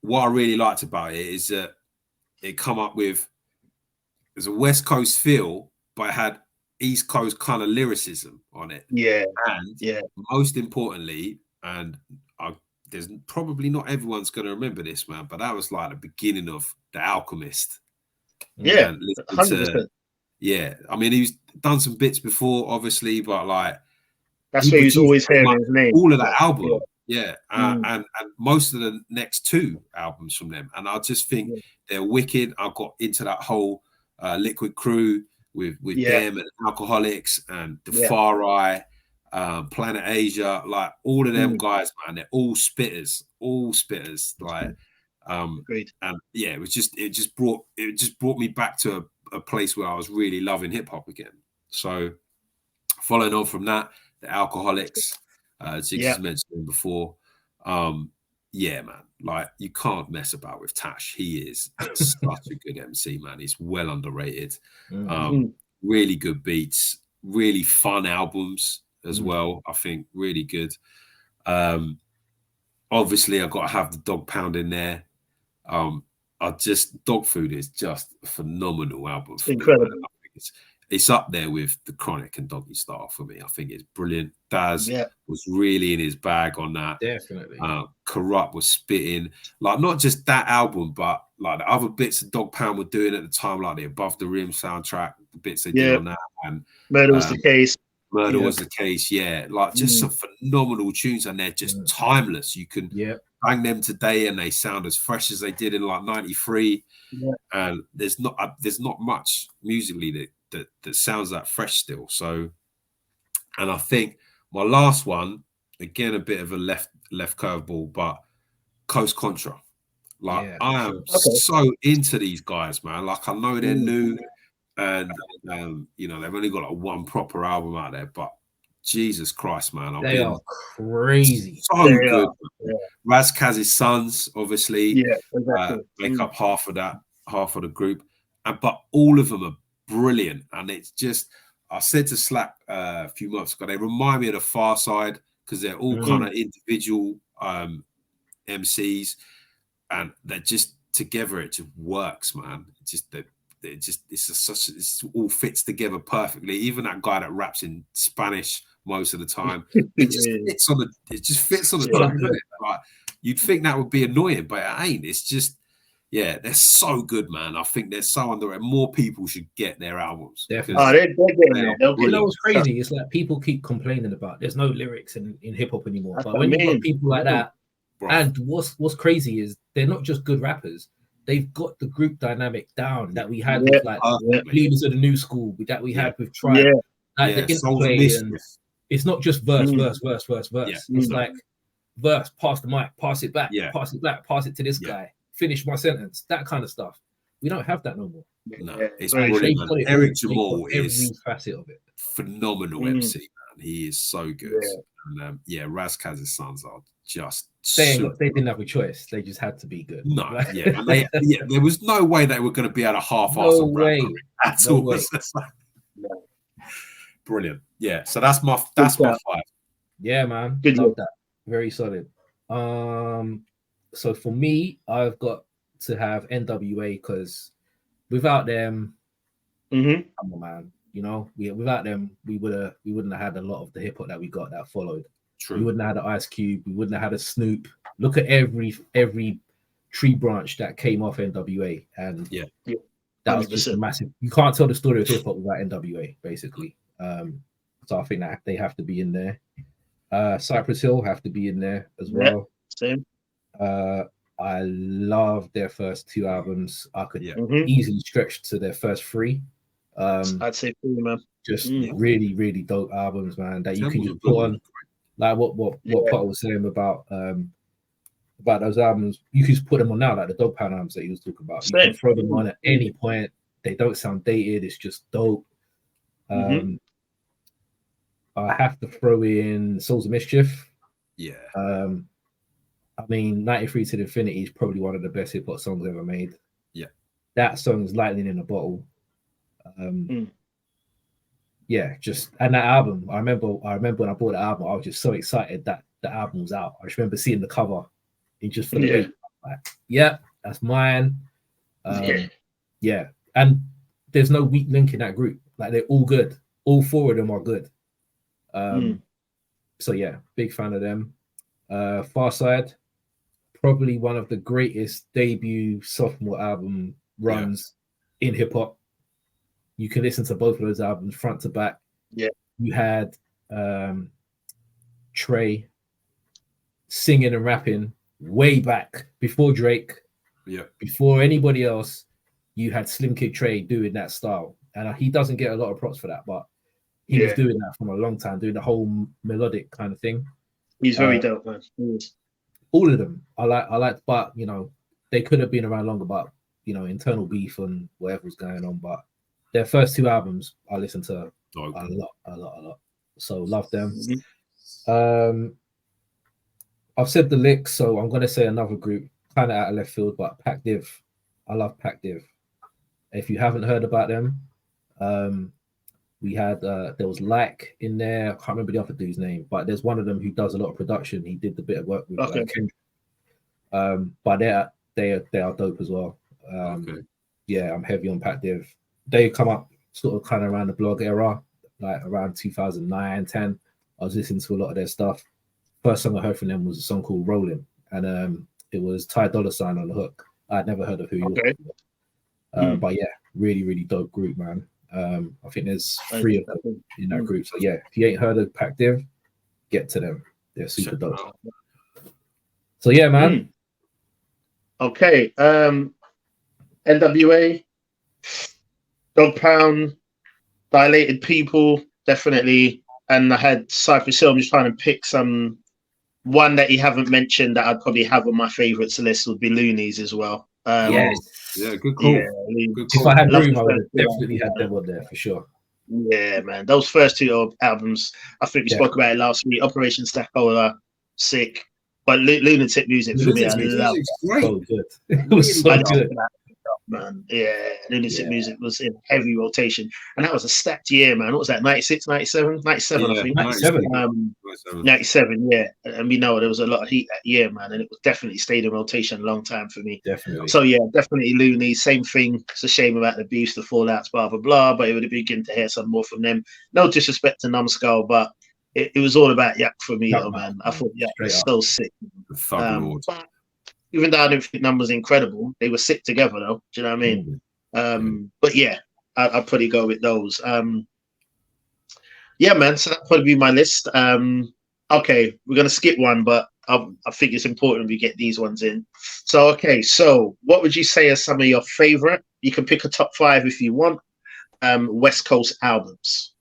what I really liked about it is that it come up with, there's a West Coast feel, but it had East Coast kind of lyricism on it. Yeah. And most importantly, and there's probably not everyone's going to remember this, man, but that was like the beginning of The Alchemist. Yeah, 100%. I mean, he's done some bits before, obviously, but like that's where he's always hearing his name. All of that album, and most of the next 2 albums from them, and I just think they're wicked. I got into that whole Liquid Crew with them and Alcoholics and The Far Eye. Planet Asia, like all of them guys, man, they're all spitters, like Agreed. And it just brought me back to a place where I was really loving hip hop again. So following on from that, the Alcoholics, Ziggs mentioned before, man, like you can't mess about with Tash. He is such a good MC, man. He's well underrated. Really good beats, really fun albums as well. I think really good. Obviously, I've got to have the Dog Pound in there. I Dog Food is just a phenomenal album. For Incredible. Me, it's up there with The Chronic and Doggy Style for me. I think it's brilliant. Daz was really in his bag on that. Definitely. Corrupt was spitting, like not just that album, but like the other bits that Dog Pound were doing at the time, like the Above the Rim soundtrack, the bits they did on that, and Murder Was the Case. Murder Was the Case, like just some phenomenal tunes, and they're just timeless. You can bang them today, and they sound as fresh as they did in like '93. And there's not much musically that sounds that fresh still. So, and I think my last one, again, a bit of a left curveball, but Coast Contra. Like I am so into these guys, man. Like I know they're new, and you know they've only got like one proper album out there, but Jesus Christ, man, they are crazy, so good. Raz Kaz's sons, obviously, make up half of the group, but all of them are brilliant. And it's just, I said to Slack a few months ago, they remind me of the Far Side because they're all kind of individual MCs, and they're just together. It just works, man. It all fits together perfectly. Even that guy that raps in Spanish most of the time, it just fits on the tongue. Like, you'd think that would be annoying, but it ain't. It's just, they're so good, man. I think they're so underrated. More people should get their albums. Definitely. They're getting there. You know what's crazy? It's like people keep complaining about there's no lyrics in hip hop anymore. But when you've got people like that, and what's crazy is they're not just good rappers. They've got the group dynamic down that we had with like Leaders of the New School, that we had with Tribe. Like the interplay, and it's not just verse. It's like verse, pass the mic, pass it back, pass it to this guy, finish my sentence, that kind of stuff. We don't have that no more. No, it's brilliant. Eric Jamal is every facet of it. Phenomenal MC, man. He is so good. And Raz Kaz's sons are just they didn't have a choice. They just had to be good. No, and there was no way they were going to be able to half-ass at all. Brilliant. Yeah, so that's my 5. Yeah, man. Good Love that. Very solid. So for me, I've got to have NWA because without them, come on, man. You know, without them, we wouldn't have had a lot of the hip hop that we got that followed. True. We wouldn't have had an Ice Cube. We wouldn't have had a Snoop. Look at every tree branch that came off NWA, and that was just massive. You can't tell the story of hip hop without NWA, basically. So I think that they have to be in there. Cypress Hill have to be in there as well. Same. I love their first 2 albums. I could easily stretch to their first 3. I'd say 3, man. Just really, really dope albums, man. That you can just put on, like what Potter was saying about those albums. You can just put them on now, like the Dog Pound albums that he was talking about. You can throw them on at any point. They don't sound dated. It's just dope. I have to throw in Souls of Mischief. I mean, 93 to Infinity is probably one of the best hip hop songs ever made. That song is lightning in a bottle. Just, and that album, I remember when I bought the album, I was just so excited that the album was out. I just remember seeing the cover and just for the week, like, that's mine. And there's no weak link in that group. Like, they're all good. All 4 of them are good. So yeah, big fan of them. Far Side, probably one of the greatest debut sophomore album runs in hip hop. You can listen to both of those albums front to back. You had Trey singing and rapping way back before Drake, before anybody else. You had Slim Kid Trey doing that style, and he doesn't get a lot of props for that, but he was doing that from a long time, doing the whole melodic kind of thing. He's very dope, man. All of them, I like, but you know, they could have been around longer, but you know, internal beef and whatever was going on. But their first 2 albums, I listened to a lot. So love them. I've said the Licks, so I'm gonna say another group, kind of out of left field, but Pac Div. I love Pac Div. If you haven't heard about them, we had there was Like in there. I can't remember the other dude's name, but there's one of them who does a lot of production. He did the bit of work with Kendrick. But they are dope as well. Okay. Yeah, I'm heavy on Pat Div. They come up sort of kind of around the blog era, like around 2009, 10. I was listening to a lot of their stuff. First song I heard from them was a song called Rolling, and it was Ty Dolla $ign on the hook. I'd never heard of who you were. But yeah, really, really dope group, man. I think there's 3 of them in that group. So yeah, if you ain't heard of Pat Div, get to them. They're super dope. So yeah, man. Okay. NWA, Dog Pound, Dilated People, definitely. And I had Cypress Hill. I'm just trying to pick one that you haven't mentioned that I'd probably have on my favorites list would be Loonies as well. Yes. Yeah, good call. Yeah, good call. If I had room, I would have definitely had them on there for sure. Yeah, man. Those first 2 albums, I think we spoke about it last week. Operation Stackola, sick. But Lunatic Music for me, I love it. So good. It was so good. Man, yeah, Lunatic Music was in heavy rotation, and that was a stacked year, man. What was that, 96, 97? 97, I think. 97, yeah. And we know there was a lot of heat that year, man, and it was definitely stayed in rotation a long time for me. Definitely. So yeah, definitely Looney, same thing. It's a shame about the abuse, the fallouts, blah blah blah, but it would have been good to hear some more from them. No disrespect to Numbskull, but it was all about Yak for me, though, man. I thought Yak was so sick. Even though I don't think Numb was incredible, they were sick together, though. Do you know what I mean? But yeah, I'd probably go with those. Yeah, man. So that'd probably be my list. Okay, we're gonna skip one, but I think it's important we get these ones in. So okay, so what would you say are some of your favorite? You can pick a top 5 if you want. West Coast albums.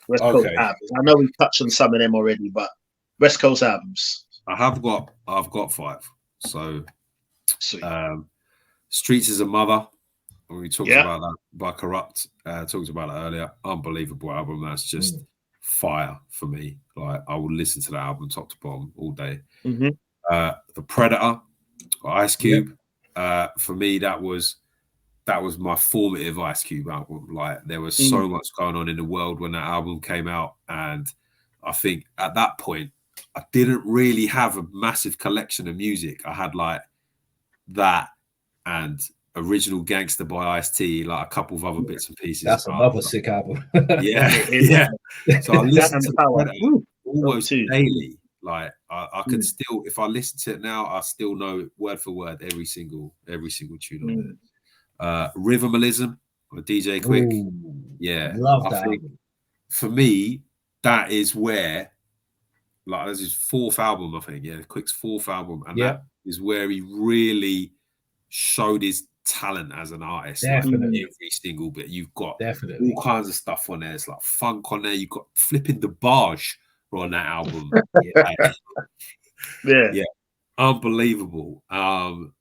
West Coast albums. I know we've touched on some of them already, but West Coast albums. I've got 5. So Streets is a Mother. We talked about that by Corrupt. Talked about it earlier. Unbelievable album. That's just fire for me. Like I will listen to that album top to bottom all day. The Predator, Ice Cube. For me, that was my formative Ice Cube album. Like there was so much going on in the world when that album came out, and I think at that point I didn't really have a massive collection of music. I had like that and Original Gangster by Ice-T, like a couple of other bits and pieces. That's another sick album. yeah. So I listened to that almost daily. Like I could still, if I listen to it now, I still know word for word every single tune on it. Rhythmalism with DJ Quick. Love that. I think for me, that is where, like, this is 4th album, I think. Yeah, Quick's 4th album, and that is where he really showed his talent as an artist. Definitely. Like, every single bit. You've got all kinds of stuff on there. It's like funk on there. You've got Flipping the Barge on that album. Yeah, unbelievable. And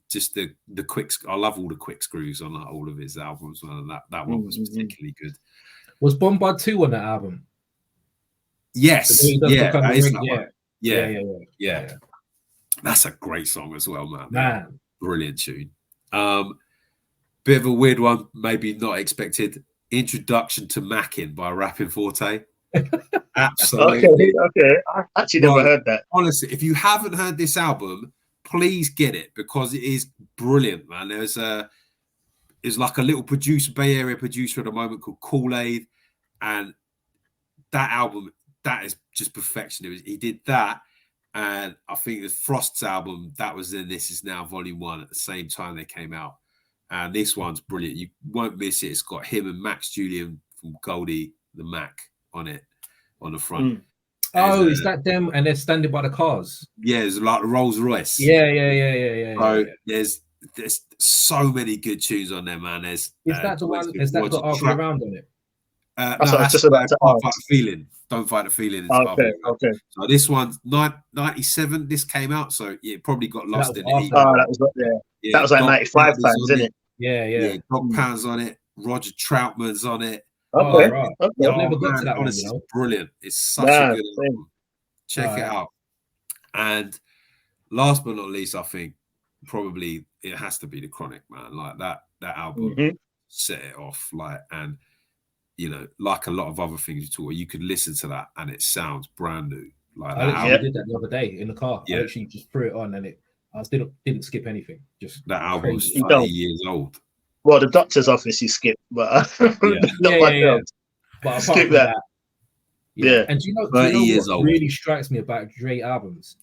just the Quicks. I love all the Quick screws on all of his albums, and that one was particularly good. Was Bombard 2 on that album? Yes, yeah. That's a great song as well, man. Brilliant tune. Bit of a weird one, maybe not expected. Introduction to Mackin by Rapping Forte. Absolutely. Okay. I actually never heard that. Honestly, if you haven't heard this album, please get it because it is brilliant, man. There's like a little producer, Bay Area producer at the moment called Kool-Aid, and that album, that is just perfection. He did that, and I think the Frost's album, that was in This Is Now Volume 1 at the same time they came out. And this one's brilliant. You won't miss it. It's got him and Max Julian from Goldie the Mac on it, on the front. Is that them? And they're standing by the cars. Yeah, it's like the Rolls Royce. Yeah. So there's so many good tunes on there, man. Is that the one? Has that got Argue Around on it? No, that's just about Don't Fight the Feeling. Don't Fight the Feeling. Okay. So this one's 97. This came out, so it probably got lost in it. That was like 95 times, isn't it? Yeah. Dog Pound's on it. Roger Troutman's on it. Okay. Right. Okay. I've never got to that one. Honestly, it's brilliant. It's such a good album. Check it out. And last but not least, I think probably it has to be The Chronic, man. Like that album set it off. Like, and you know, like a lot of other things you talk, you could listen to that and it sounds brand new. Like I did that the other day in the car. I actually just threw it on and it I didn't skip anything. Just That album's crazy. 30 years old. Well, the doctor's office you skip, but not myself. But apart Skip from that. that, Yeah. And do you know 30 years what old. really strikes me about Dre albums?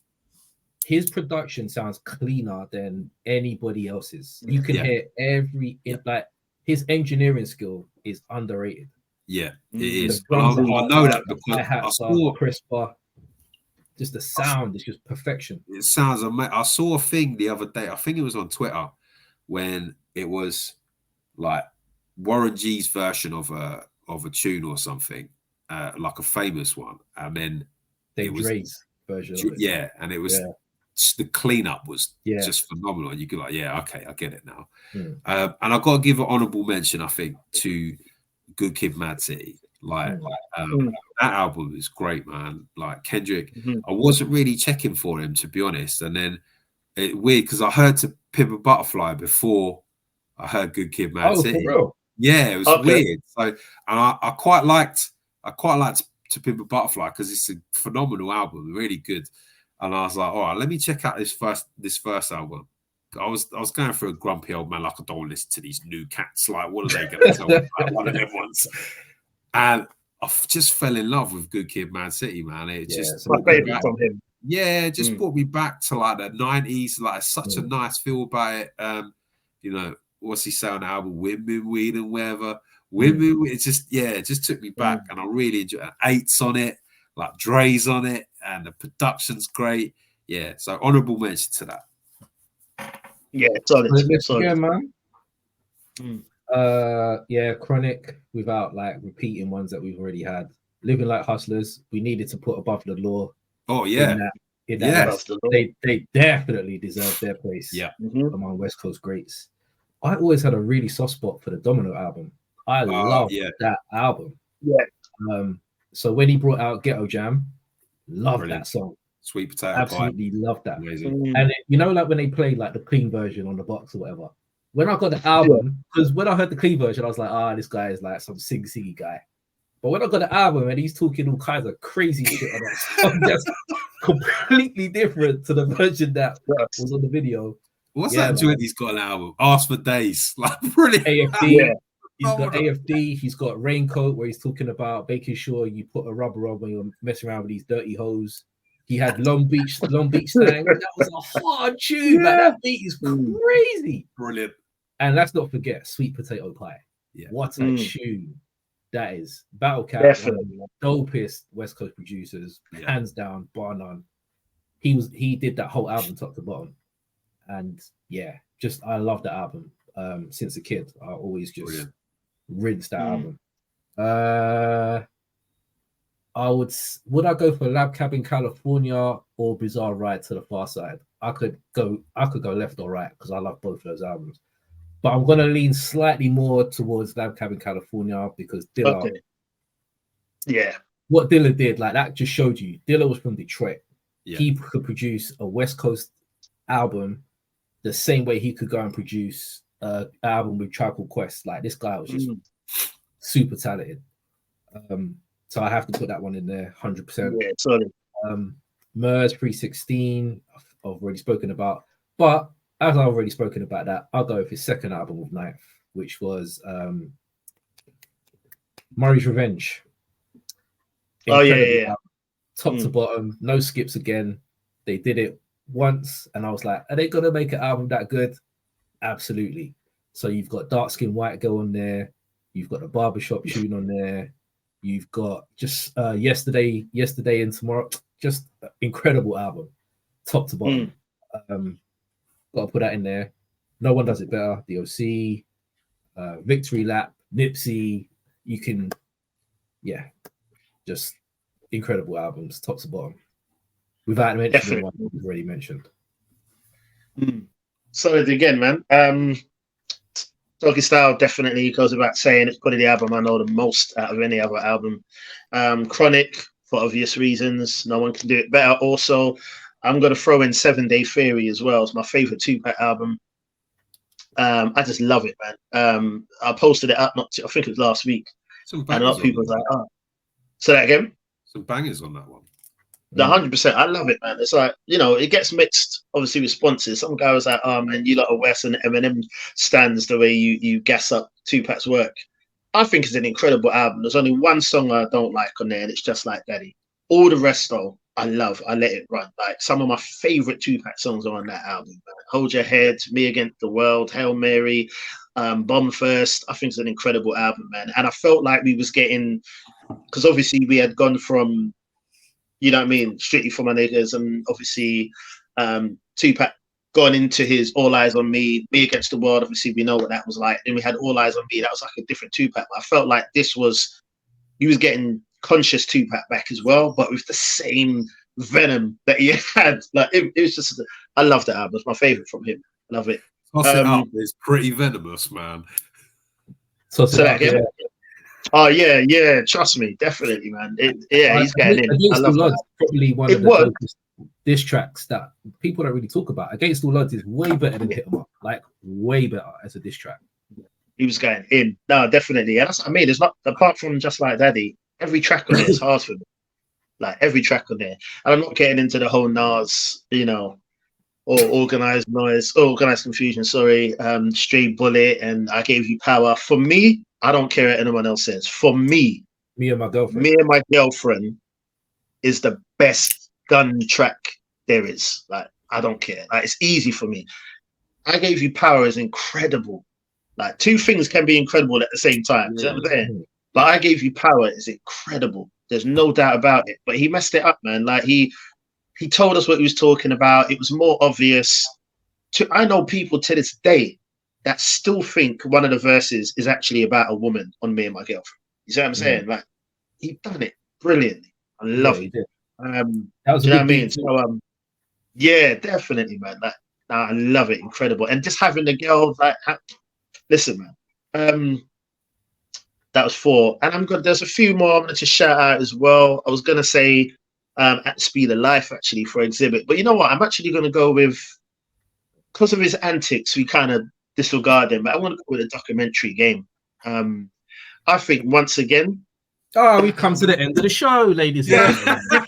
His production sounds cleaner than anybody else's. You can hear like his engineering skill is underrated. Yeah, it The is. drums I are know that the because I hi-hats are saw crisper. Just the sound is just perfection. it sounds amazing. I saw a thing the other day. I think it was on Twitter when it was like Warren G's version of a tune or something, like a famous one, and then It was Dre's version. Of it. Yeah, and it was the cleanup was just phenomenal. And you could okay, I get it now. And I've got to give an honorable mention, I think, to Good Kid, Mad City. That album is great, man. Like Kendrick, I wasn't really checking for him, to be honest. And then it weird because I heard To Pimp a Butterfly before I heard Good Kid, Mad City. For real? Yeah, it was weird. So, and I quite liked To Pimp a Butterfly because it's a phenomenal album, really good. And I was like, all right, let me check out this first album. I was going through a grumpy old man, like I don't want to listen to these new cats. Like, what are they going to tell me about one of them ones? And I just fell in love with Good Kid, Mad City, man. It just my favorite from him. Yeah, it just brought me back to like the 90s. Like, such a nice feel about it. You know, what's he say on the album? Women, weed, and whatever. Women, it just took me back, and I really enjoyed it. Eight's on it, like Dre's on it, and the production's great. Yeah, so honorable mention to that. Yeah, solid. Yeah, man. Chronic, without like repeating ones that we've already had. Living Like Hustlers, we needed to put Above the Law. Oh yeah, they definitely deserve their place. Yeah, among West Coast greats. I always had a really soft spot for the Domino album. I love that album. Yeah. So when he brought out Ghetto Jam, love that song. Sweet Potato Absolutely love that. Amazing. And you know, like when they played like the clean version on the box or whatever. When I got the album, because when I heard the clean version, I was like, this guy is like some sing-singy guy. But when I got the album and he's talking all kinds of crazy shit on that song, that's completely different to the version that was on the video. What's that joint he's got an album? Ask for Days. Like, brilliant. AFD. He's got AFD. He's got Raincoat, where he's talking about making sure you put a rubber on when you're messing around with these dirty hoes. He had Long Beach Stang. That was a hard tune. Like, that beat is crazy. Brilliant. And let's not forget Sweet Potato Pie. Yeah. What a tune that is. Battle Cat, definitely dopest West Coast producers, hands down, bar none. He did that whole album top to bottom. And just I love that album. Since a kid, I always just rinse that album. Would I go for Lab Cabin California or Bizarre Ride to the Far Side? I could go left or right because I love both of those albums. But I'm gonna lean slightly more towards Lab Cabin California because Dilla. What Dilla did, like that just showed you Dilla was from Detroit. He could produce a West Coast album the same way he could go and produce an album with Tribe Called Quest. Like, this guy was just super talented. So I have to put that one in there, 100%. Yeah, sorry. Murs 316, I've already spoken about. But as I've already spoken about that, I'll go with his second album with Knife, which was Murray's Revenge. Incredible album. Top to bottom, no skips again. They did it once, and I was like, are they going to make an album that good? Absolutely. So you've got Dark Skin White Girl on there. You've got the Barbershop tune on there. You've got just Yesterday and Tomorrow. Just incredible album, top to bottom. Got to put that in there. No One Does It Better. The OC, Victory Lap, Nipsey. You can, just incredible albums, top to bottom. Without mentioning the one we've already mentioned. Solid again, man. Doggy Style definitely goes about saying it's probably the album I know the most out of any other album. Chronic, for obvious reasons. No one can do it better. Also, I'm going to throw in 7 Day Theory as well. It's my favorite Tupac album. I just love it, man. I posted it up, I think it was last week. And a lot of people were like, say that again? Some bangers on that one. The 100%. I love it, man. It's like, it gets mixed, obviously, responses. Some guy was like, "Oh man, you lot are West and Eminem stands the way you gas up Tupac's work." I think it's an incredible album. There's only one song I don't like on there, and it's Just Like Daddy. All the rest, though, I love. I let it run. Like some of my favorite Tupac songs are on that album. Man. Hold Your Head, Me Against the World, Hail Mary, Bomb First. I think it's an incredible album, man. And I felt like we was getting, because obviously we had gone from, you know what I mean, Strictly for My Niggas, and obviously Tupac gone into his All Eyes on Me, Me Against the World. Obviously, we know what that was like. Then we had All Eyes on Me. That was like a different Tupac. I felt like he was getting conscious Tupac back as well, but with the same venom that he had. Like it was just, I love that album. It's my favorite from him. Love it. Toss It Up is pretty venomous, man. Toss It Up, yeah. Oh yeah, trust me, definitely, man. He's getting in. Against All Odds, probably one of the diss tracks that people don't really talk about. Against All Odds is way better than Hit 'Em Up, like way better as a diss track. He was going in. No, definitely. And that's what I mean. It's not, apart from Just Like Daddy, every track on there is hard for me. Like every track on there. And I'm not getting into the whole Nas, or Organized Confusion, Stray Bullet, and I Gave You Power. For me, I don't care what anyone else says. For me, Me and My Girlfriend is the best gun track there is. Like, I don't care. Like, it's easy for me. I Gave You Power is incredible. Like, two things can be incredible at the same time. You know what I'm saying? But I Gave You Power is incredible. There's no doubt about it. But he messed it up, man. Like, he told us what he was talking about. It was more obvious. I know people to this day that still think one of the verses is actually about a woman on Me and My Girlfriend. You see what I'm saying? Like, he done it brilliantly. I love it. That was, you know what I mean? So, yeah, definitely, man. Like, I love it. Incredible. And just having the girl, like, listen, man. That was 4. And there's a few more I'm going to shout out as well. I was going to say At the Speed of Life, actually, for Exhibit. But you know what? I'm actually going to go with, because of his antics, we kind of disregard him. But I want to go with a documentary Game. I think once again. Oh, we've come to the end of the show, ladies and gentlemen.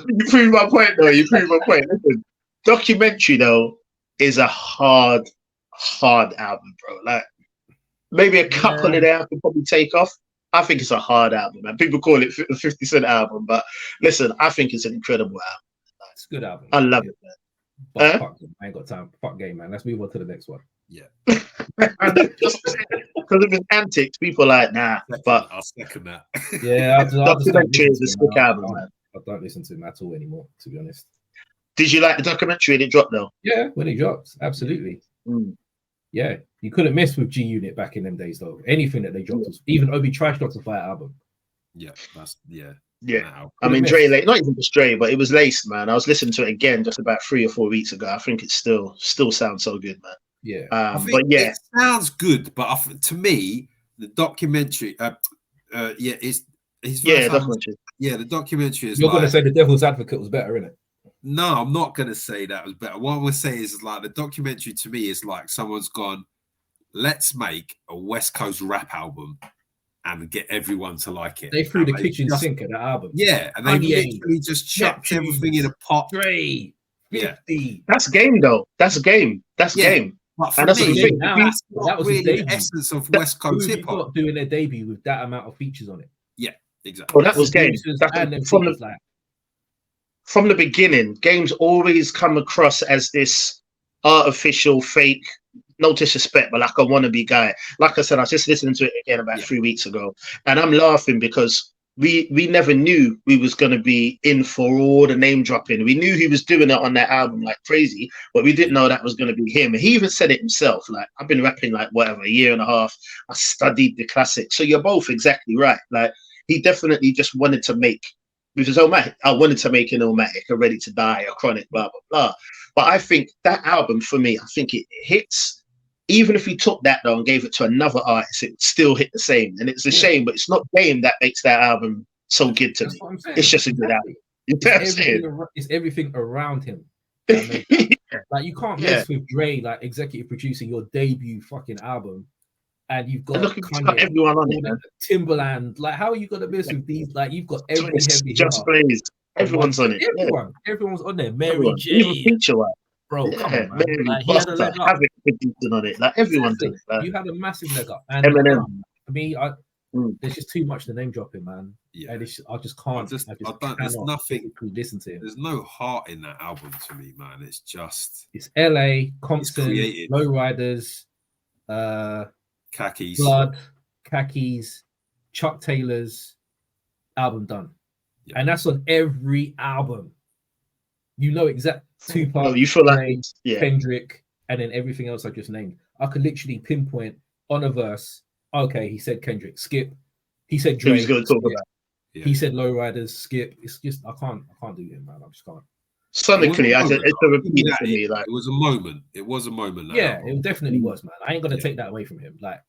You prove my point, though. Listen, documentary, though, is a hard album, bro. Like, maybe a couple of there I could probably take off. I think it's a hard album, man. People call it a 50 Cent album, but listen, I think it's an incredible album. It's a good album. I love it, man. But fuck, I ain't got time. Fuck Game, man. Let's move on to the next one. Yeah. Just because of his antics, people are like, nah. But I'll second that. Yeah, documentary is a sick album, man. I don't listen to him at all anymore, to be honest. Did you like the documentary when it dropped, though? Yeah, when it dropped, absolutely. Yeah, you couldn't miss with G Unit back in them days, though. Anything that they dropped, even Obi Trice dropped a fire album. Yeah, that's Yeah. Wow. I mean, Dre, not even just Dre, but it was laced, man. I was listening to it again just about 3 or 4 weeks ago. I think it still sounds so good, man. Yeah. But yeah, it sounds good, but to me, the documentary, documentary. Yeah, the documentary is. You're going to say The Devil's Advocate was better, innit? No, I'm not going to say that was better. What I'm going to say is like the documentary to me is like someone's gone, let's make a West Coast rap album and get everyone to like it. They threw the kitchen sink at the album. Yeah, and they literally just chucked everything in a pot. Dre, 50. Yeah. That's Game, though. That's Game. But for and that's me, what the thing. that was really the essence of West Coast hip hop. Doing their debut with that amount of features on it. Yeah, exactly. Well, that was Game. From the beginning, Game's always come across as this artificial, fake, no disrespect, but like a wannabe guy. Like I said, I was just listening to it again about 3 weeks ago, and I'm laughing because we never knew we was going to be in for all the name dropping. We knew he was doing it on that album like crazy, but we didn't know that was going to be him. And he even said it himself. Like, I've been rapping like whatever, a year and a half. I studied the classics. So you're both exactly right. Like, he definitely just wanted to make, with his Illmatic, I wanted to make an Illmatic, a Ready to Die, a Chronic, blah, blah, blah. But I think that album, for me, I think it hits. Even if he took that though and gave it to another artist, it would still hit the same. And it's a shame, but it's not Game that makes that album so good to me. It's just a good album. You know what I'm saying? It's everything around him. Like, you can't mess with Dre, like executive producing your debut fucking album and you've And got look, it's got everyone on it, man. Timberland. Like, how are you gonna miss with these? Like, you've got every heavy Just Blaze. Everyone's on it. Everyone's on there. Mary Everyone. J. Even feature one. Bro, come on, man. Mary, Like, he had a Busta, leg up. Havoc producing on it. Like everyone's on it. Like, You had a massive leg up. And Eminem. for me, there's just too much to name dropping, man. Yeah. And I just can't. There's cannot nothing. listen to him. There's no heart in that album to me, man. It's just. It's LA, Compton, created. Lowriders, Khakis. Blood, Khakis, Chuck Taylor's album done. Yeah. And that's on every album. You know exact Tupac, you feel like Kendrick, and then everything else I just named. I could literally pinpoint on a verse. Okay, he said Kendrick, skip. He said Drake. Who's going to talk about? Yeah. He said Lowriders, skip. It's just I can't do it, man. I just can't. Sonically, it's a repeat for me. Like it was a moment. It was a moment. Yeah, it definitely was, man. I ain't gonna take that away from him. Like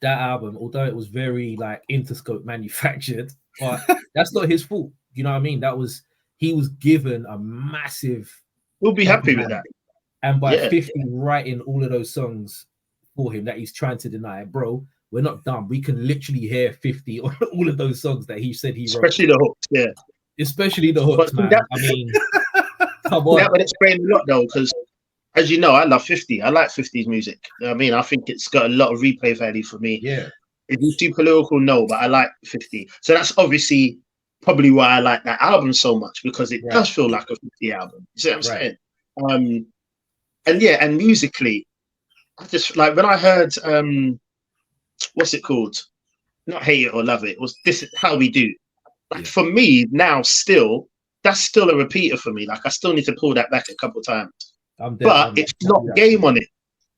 that album, although it was very like Interscope manufactured, but that's not his fault. You know what I mean? He was given a massive. We'll be happy with that. And by 50 writing all of those songs for him that he's trying to deny, bro, we're not dumb. We can literally hear 50 on all of those songs that he said he wrote. Especially the hooks, yeah. Especially the hooks, man. I mean, come on. That would explain a lot, though, because as you know, I love 50. I like 50's music. You know what I mean? I think it's got a lot of replay value for me. Yeah. Is it super lyrical? No, but I like 50. So that's obviously probably why I like that album so much, because it does feel like a 50 album. You see what I'm saying? And musically, I just like when I heard what's it called? Not Hate It or Love It. It was This Is How We Do. Like for me now, still that's still a repeater for me. Like I still need to pull that back a couple times. But it's not Game on it.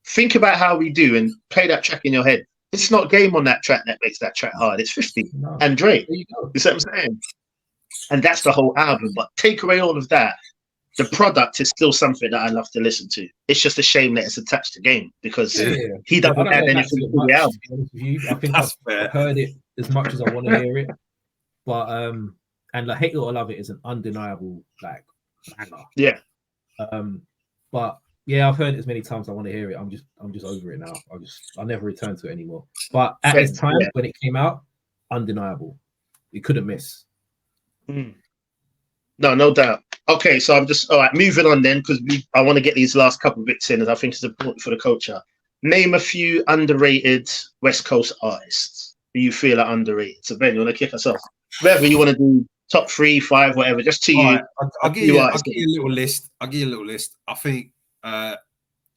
Think about How We Do and play that track in your head. It's not Game on that track that makes that track hard. It's 50 and Drake. You see what I'm saying? And that's the whole album. But take away all of that, the product is still something that I love to listen to. It's just a shame that it's attached to Game because he doesn't add anything to the album. I think I've heard it as much as I want to hear it. But and like Hate It or Love It is an undeniable like banger. Yeah. But yeah, I've heard it as many times I want to hear it. I'm just over it now. I'll never return to it anymore. But at its time when it came out, undeniable. You couldn't miss. No doubt. Okay, so I'm just all right. Moving on then, because I want to get these last couple of bits in, as I think it's important for the culture. Name a few underrated West Coast artists who you feel are underrated. So Ben, you want to kick us off? Whatever you want to do, top 3, 5, whatever. Just to you. Right, I'll give you a little list. I think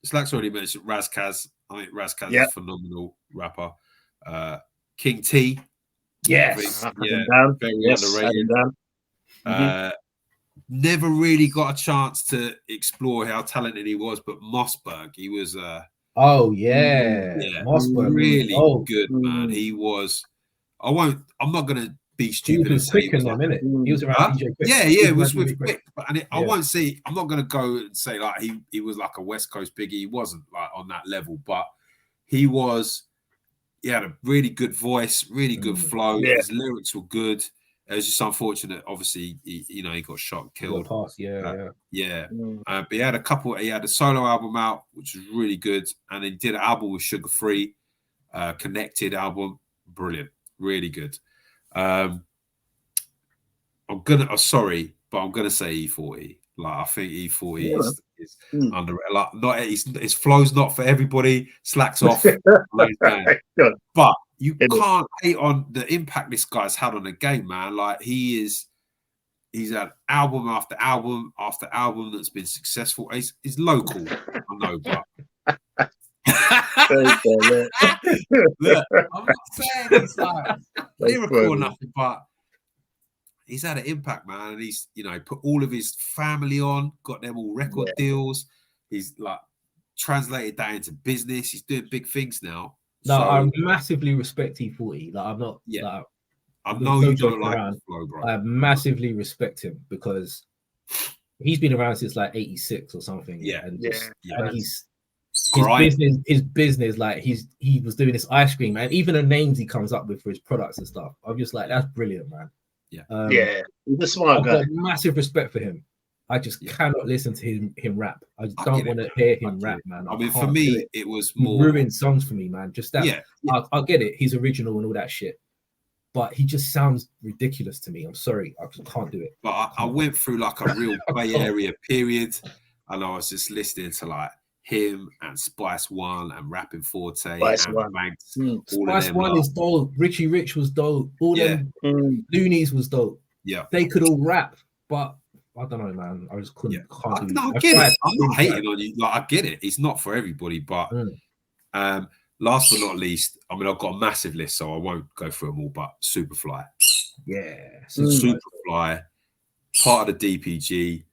Slack's already mentioned Razkaz. I think Razkaz is a phenomenal rapper. King T. Yes. Very underrated. Never really got a chance to explore how talented he was, but Mossberg, he was Mossberg, really good, man. He was. I'm not gonna be stupid. He was quick in them, innit? He was around DJ Quick. It was with Quick. I won't say. I'm not gonna go and say like he was like a West Coast biggie. He wasn't like on that level, but he was. He had a really good voice, really good flow. Yeah. His lyrics were good. It was just unfortunate. Obviously, he got shot and killed. But he had a couple. He had a solo album out, which was really good, and he did an album with Sugar Free, Connected album, brilliant, really good. I'm gonna say E40. Like I think E40 is under like not his flow's not for everybody. Slacks off, but you can't hate on the impact this guy's had on the game, man. Like he's had album after album after album that's been successful. He's local, I know, but look, I'm not saying it's like lyrical or nothing, but he's had an impact, man. And he's, put all of his family on, got them all record deals. He's like translated that into business. He's doing big things now. No, I massively respect E40. Like I'm not. Yeah. Like, I know you don't like the flow, bro. I massively respect him because he's been around since like '86 or something. Yeah, and he's his business. Like he was doing this ice cream, and even the names he comes up with for his products and stuff. I'm just like, that's brilliant, man. Yeah, he's a smart guy. I've got massive respect for him. I just cannot listen to him rap. I just I don't get want it, to hear I him get rap, it. man. I mean, for can't do me, it was He more. ruined songs for me, man. Just that. Yeah. I get it. He's original and all that shit, but he just sounds ridiculous to me. I'm sorry, I just can't do it. But I went through like a real Bay Area period, and I was just listening to like him and Spice One and Rapping Forte Spice and One. Banks. Mm. All Spice of them. One is dope. Richie Rich was dope. All them Loonies was dope. Yeah. They could all rap, but I don't know, man. I just couldn't. Can't do I it. get it. I'm not hating on you. Like I get it. It's not for everybody, but last but not least, I mean, I've got a massive list, so I won't go through them all. But Superfly, Superfly, part of the DPG,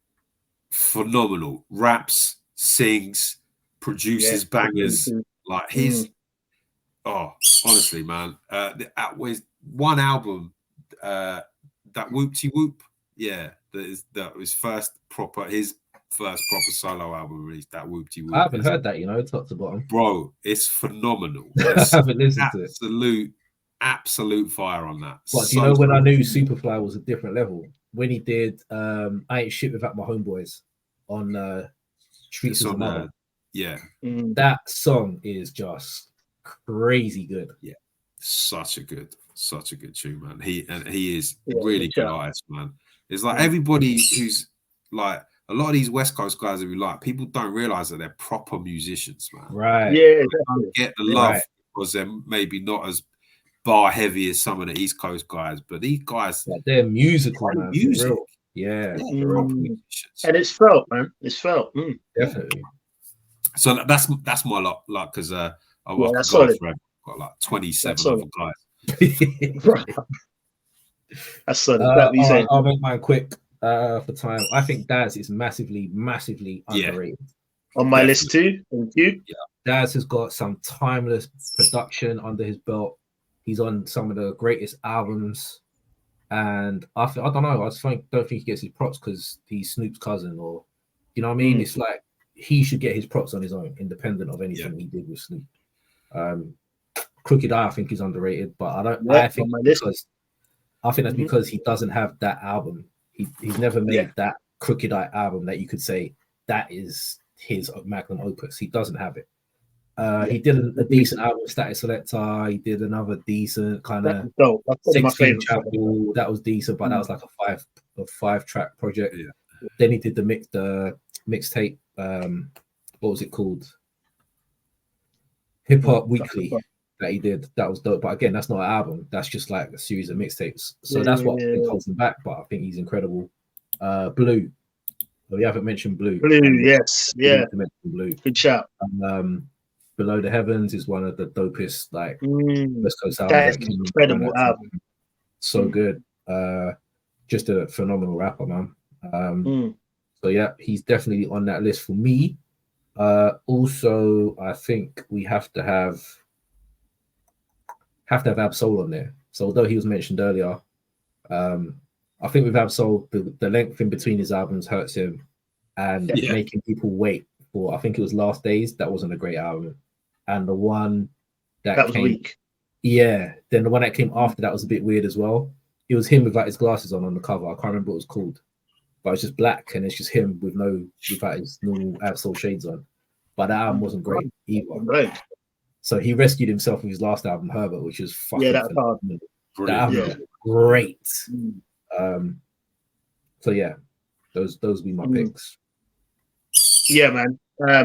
phenomenal. Raps, sings, produces bangers. Like his, honestly, man, with one album, that Whoopty Whoop, that was his first proper solo album released. That Whoopty Whoop. I haven't heard that, top to bottom. Bro, it's phenomenal. I haven't listened to it. Absolute fire on that. But do you know when I knew Superfly was a different level? When he did I Ain't Shit Without My Homeboys on Streets of the Mother. Yeah. That song is just crazy good. Yeah. Such a good tune, man. He is really good artist, man. It's like everybody who's like a lot of these West Coast guys that we like, people don't realize that they're proper musicians, man. Right. Yeah, they don't get the love because they're maybe not as bar heavy as some of the East Coast guys, but these guys, they're musical, man. Music. Yeah. And it's felt, man. It's felt. Definitely. So that's my lot, like, because I've got like 27 other guys. That's solid. I'll make mine quick for time. I think Daz is massively underrated. On my list too. Thank you. Yeah. Daz has got some timeless production under his belt. He's on some of the greatest albums, and I don't know. I just don't think he gets his props because he's Snoop's cousin, or you know what I mean. It's like he should get his props on his own, independent of anything he did with Snoop. Crooked Eye, I think, is underrated, but I don't. I think that's because he doesn't have that album. He's never made that Crooked Eye album that you could say that is his magnum opus. He doesn't have it. He did a decent album, Static Selector. He did another decent kind of 16 Chapel. That was decent, but that was like a 5-track project. Yeah. Then he did the mixtape. What was it called? Hip Hop Weekly that he did. That was dope. But again, that's not an album. That's just like a series of mixtapes. So that's what I think holds him back. But I think he's incredible. Blue. We haven't mentioned Blue. Yes. Yeah. Blue. Good shout. Below the Heavens is one of the dopest West Coast albums. That is incredible album. So good. Just a phenomenal rapper, man. So yeah, he's definitely on that list for me. Also, I think we have to have Ab-Soul on there. So although he was mentioned earlier, I think with Ab-Soul, the length in between his albums hurts him, and making people wait for, I think it was Last Days. That wasn't a great album. And the one that was weak. Yeah. Then the one that came after that was a bit weird as well. It was him with like his glasses on the cover. I can't remember what it was called, but it's just black and it's just him without his normal Ab-Soul shades on. But that album wasn't great either. Right. So he rescued himself with his last album, Herbert, which was fucking that's hard. That album was great. So yeah, those would be my picks. Yeah, man.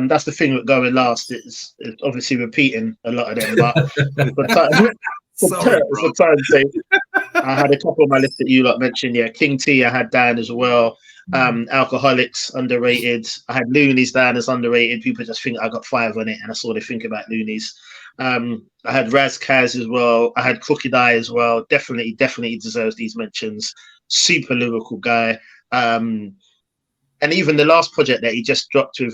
That's the thing with going last. It's obviously repeating a lot of them, but for time's sake, I had a couple on my list that you lot mentioned. Yeah, King T, I had down as well. Alcoholics, underrated. I had Loonies down as underrated. People just think I got 5 on it, and that's all they think about Loonies. I had Raz Kaz as well. I had Crooked Eye as well. Definitely deserves these mentions. Super lyrical guy. And even the last project that he just dropped with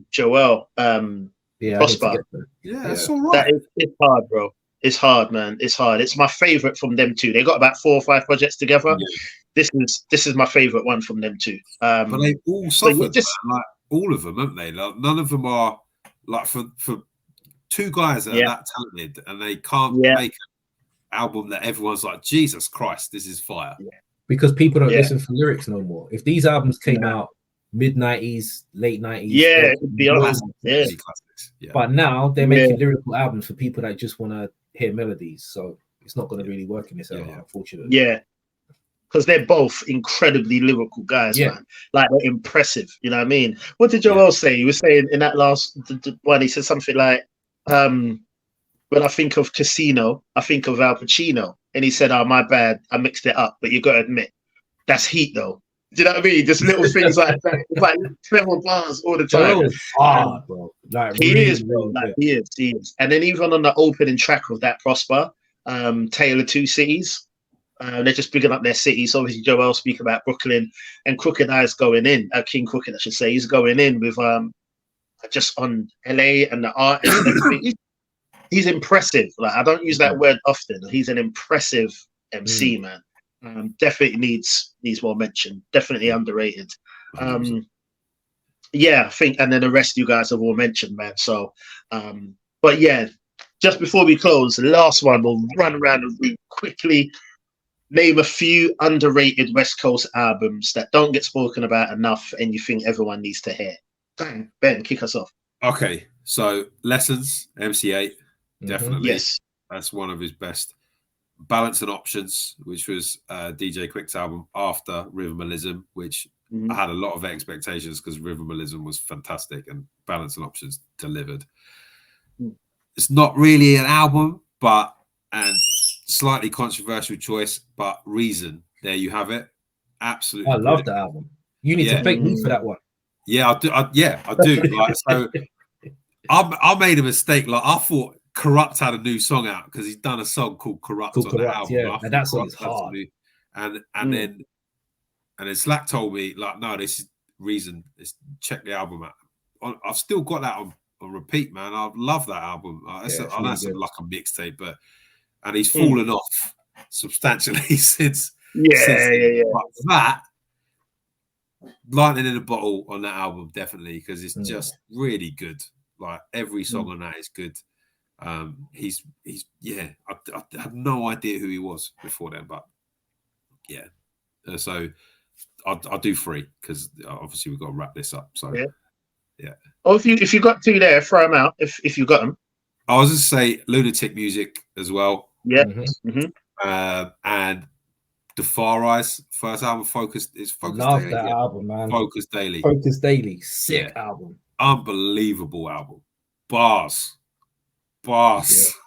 Joel Prosper. That's all right. It's hard, bro. It's hard, man. It's hard. It's my favorite from them too. They got about 4 or 5 projects together. Yeah. This is my favorite one from them too. But they all suffered, like all of them, haven't they? Like, none of them are like for 2 guys that are that talented and they can't make an album that everyone's like, Jesus Christ, this is fire. Because people don't listen for lyrics no more. If these albums came out mid-90s, late 90s. Yeah, beyond. Yeah. Classics. Yeah. But now they're making lyrical albums for people that just want to hear melodies. So it's not going to really work in this era, unfortunately. Yeah. Because they're both incredibly lyrical guys, man. Like, they're impressive. You know what I mean? What did Joel say? He was saying in that last one, he said something like, when I think of Casino, I think of Al Pacino. And he said, oh, my bad, I mixed it up. But you got to admit, that's heat, though. Do you know what I mean? Just little things like that. It's like several bars all the time. Bro. Like, he really, is, bro. really Like, he is. And then even on the opening track of that Prosper, Tale of Two Cities, they're just bigging up their cities. So obviously, Joel speak about Brooklyn, and Crooked Eye's going in. King Crooked, I should say, he's going in with just on LA and the art and everything. He's impressive. Like, I don't use that word often. He's an impressive MC, man. Definitely needs more mention. Definitely underrated. Yeah, I think, and then the rest of you guys have all mentioned, man. So, but yeah, just before we close, the last one, we'll run around and really quickly name a few underrated West Coast albums that don't get spoken about enough and you think everyone needs to hear. Bang, Ben, kick us off. Okay, so Lessons, MC8, definitely. Yes. That's one of his best. Balance and Options, which was DJ Quick's album after Rhythmalism, which I had a lot of expectations because Rhythmalism was fantastic and Balance and Options delivered. It's not really an album, and slightly controversial choice, but Reason, there you have it. Absolutely. I love the album. You need to thank me for that one. Yeah, I do. I do. Like, so I made a mistake. Like, I thought Corrupt had a new song out because he's done a song called Corrupt on the album. Yeah, and that song is hard. And then Slack told me, like, no, this is Reason. Check the album out. I've still got that on repeat, man. I love that album. It's like a mixtape, and he's fallen off substantially since. Yeah. But that Lightning in a Bottle on that album, definitely, because it's just really good. Like, every song on that is good. He's I had no idea who he was before then, but so I'll do 3 because obviously we've got to wrap this up. So yeah. Oh, if you got 2 there, throw them out if you got them. I was just say Lunatic Music as well. Yeah. And the Far Eyes first album, Focus Love Daily. that album, man. Focus Daily, sick album, unbelievable album. Bars.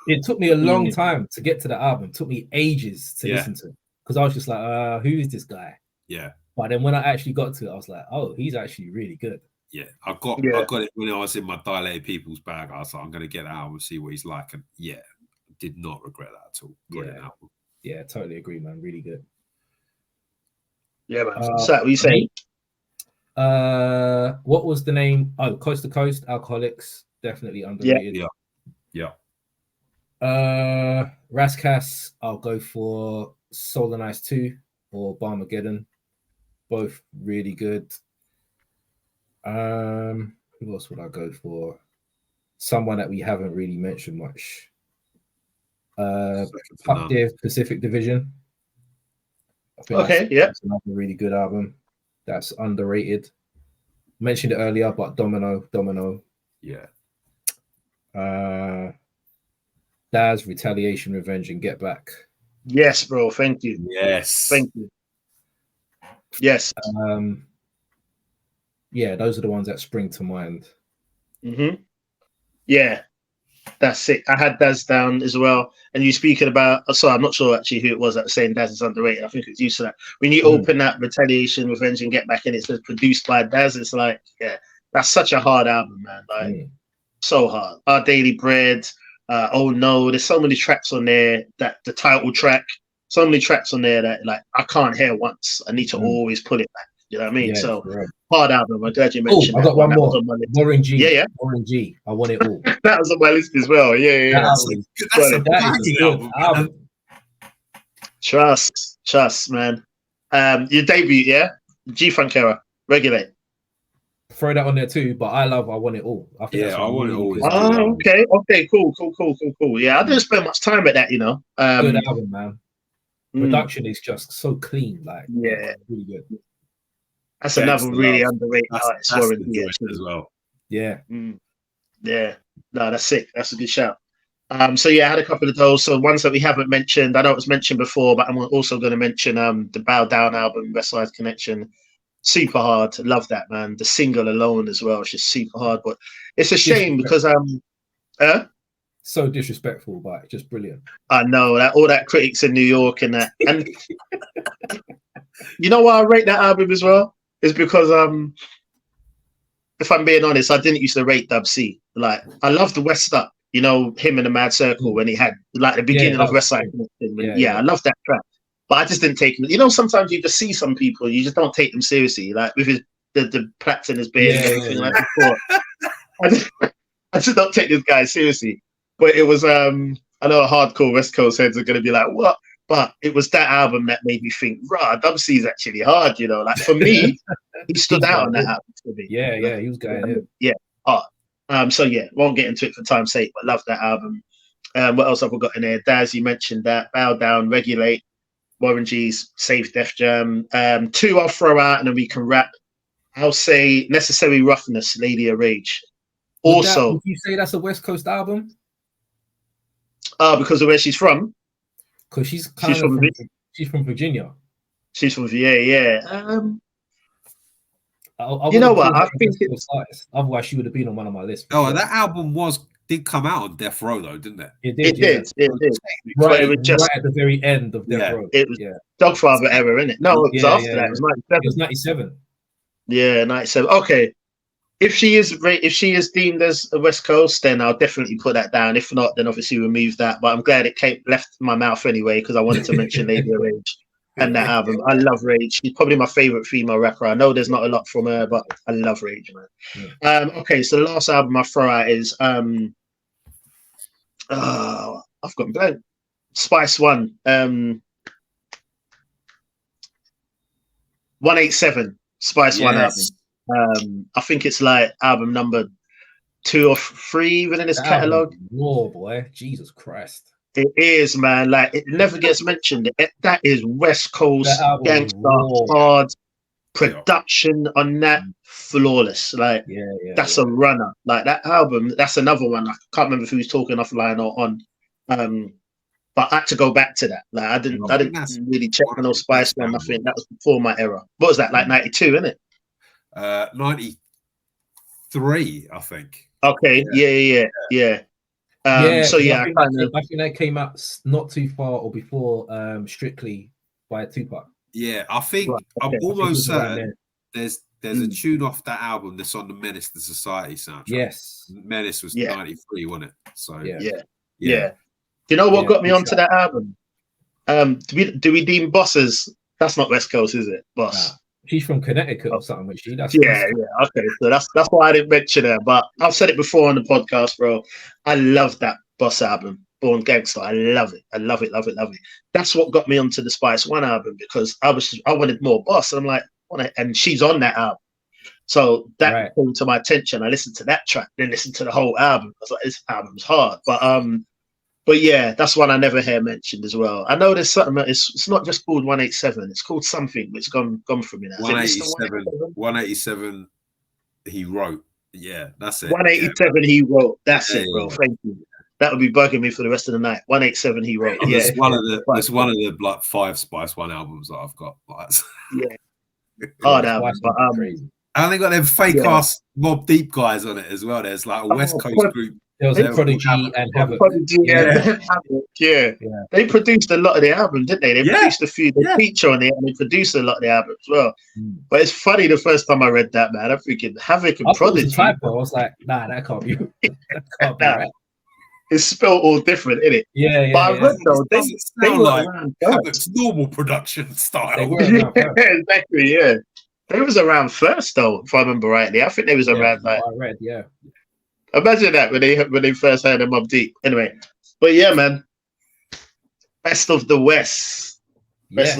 It took me a long time to get to the album. It took me ages to listen to, because I was just like, who is this guy? Yeah. But then when I actually got to it, I was like, oh, he's actually really good. Yeah, I got it when I was in my Dilated People's bag. I was like, I'm going to get out and see what he's like. And did not regret that at all. Brilliant album. Yeah, totally agree, man. Really good. Yeah, man. So what are you saying? What was the name? Oh, Coast to Coast, Alcoholics. Definitely underrated. Yeah. Rascas, I'll go for Soul and Ice 2 or Barmageddon. Both really good. Who else would I go for? Someone that we haven't really mentioned much. Puck Dev, Pacific Division. That's another really good album. That's underrated. Mentioned it earlier, but Domino. Yeah. Daz, Retaliation, Revenge, and Get Back. Yes, bro. Thank you. Yes. Thank you. Yes. Yeah, those are the ones that spring to mind. Yeah, that's it. I had Daz down as well. And you speaking about, sorry, I'm not sure actually who it was that was saying Daz is underrated. I think it's used to that. When you open that Retaliation, Revenge, and Get Back in, it says produced by Daz. It's like, that's such a hard album, man. Like, so hard. Our Daily Bread. Oh No, there's so many tracks on there, that the title track, so many tracks on there that, like, I can't hear once. I need to always pull it back. You know what I mean? So hard album. I'm glad you mentioned that. I got one more. Warren G. Yeah. Warren G. I want it all. That was on my list as well. Yeah. That's a banging album. Trust, man. Your debut, G-Funk era. Regulate. Throw that on there too, but I want it all. I want it all. Oh, okay, cool. Yeah, I didn't spend much time at that, you know. Good album, man. Production is just so clean, like really good. That's another really underrated artist, That's Warren the G. joint actually. as well. Yeah. Yeah, no, that's sick. That's a good shout. So yeah, I had a couple of those. So ones that we haven't mentioned, I know it was mentioned before, but I'm also going to mention the Bow Down album, West Side Connection. Super hard. Love that, man. The single alone as well. It's just super hard. But it's a shame because so disrespectful, but just brilliant. I know that all that critics in New York and that. And you know why I rate that album as well? Is because if I'm being honest, I didn't used to rate Dub C. Like I love the West Up, you know, him in the Mad Circle when he had like the beginning of West Side Connection. I love that track. But I just didn't take him. You know, sometimes you just see some people, you just don't take them seriously. Like with the plaits in his beard and everything like before. I just don't take this guy seriously. But it was I know hardcore West Coast heads are gonna be like, what? But it was that album that made me think, rah, Dub C is actually hard, you know. Like for me, he stood out on that album for me. Yeah, he was going in. Yeah, hard. So yeah, won't get into it for time's sake, but love that album. What else have we got in there? Daz, you mentioned that. Bow Down, Regulate, Warren G's Safe Def Jam. Two I'll throw out and then we can wrap. I'll say Necessary Roughness, Lady of Rage. Would you say that's a West Coast album? Because of where she's from. Because she's from Virginia. She's from VA, yeah. I you know what? I think otherwise she would have been on one of my lists. Oh, that album did come out on Death Row though, didn't it? It did. Right, it was just right at the very end of Death Row. It was Dogfather era, isn't it? No, it was after that. It was 97. It was 97. Yeah, 97. Okay. If she is deemed as a West Coast, then I'll definitely put that down. If not, then obviously remove that. But I'm glad it left my mouth anyway because I wanted to mention Lady of Rage and that album. I love Rage. She's probably my favorite female rapper. I know there's not a lot from her, but I love Rage, man. Yeah. Okay, so the last album I throw out is I've got blank. Spice One. 187. Spice One album. I think it's like album number 2 or 3 even in his catalog. Oh boy, Jesus Christ! It is, man. Like it never gets mentioned. That is West Coast gangster hard production on that, flawless. Like that's a runner. Like that album. That's another one. I can't remember if he was talking offline or on. But I had to go back to that. Like I didn't really check on those Spice One. I think that was before my era. What was that? Like 92, isn't it? 93, I think. Okay, yeah. So yeah, I think that came out not too far or before Strictly by Tupac. Yeah, I think I'm almost certain there's a tune off that album that's on the Menace to Society soundtrack. Yes, Menace was 93, wasn't it? So yeah. Do you know what got me onto that album? Do we deem Bosses? That's not West Coast, is it? Boss. Nah. She's from Connecticut or something, which that's okay. So that's why I didn't mention her. But I've said it before on the podcast, bro. I love that Boss album, Born Gangster. I love it. That's what got me onto the Spice One album because I wanted more Boss. And I'm like, and she's on that album. So that came to my attention. I listened to that track, then listened to the whole album. I was like, this album's hard. But yeah, that's one I never hear mentioned as well. I know there's something. It's not just called 187. It's called something. It's gone from me now. 187. He wrote. Yeah, that's it. 187. He wrote. That's it, bro. Thank you. That would be bugging me for the rest of the night. 187. He wrote. Yeah, it's one of the like 5 Spice One albums that I've got. Yeah, hard album. But and they got them fake ass Mob Deep guys on it as well. There's like a West Coast group. There was a Prodigy and Havoc. Yeah. They produced a lot of the album, didn't they? They produced a few. They feature on it, and they produced a lot of the album as well. But it's funny. The first time I read that, man, I'm thinking Havoc and Prodigy. I was like, nah, that can't be. That can't be right. It's spelled all different, isn't it? Yeah. But I read though, they were like Havoc's normal production style. They were exactly. Yeah, they was around first though, if I remember rightly. I think they was around like. I read, Imagine that when they first heard them Mobb Deep. Anyway, but yeah, man. Best of the West. Yes.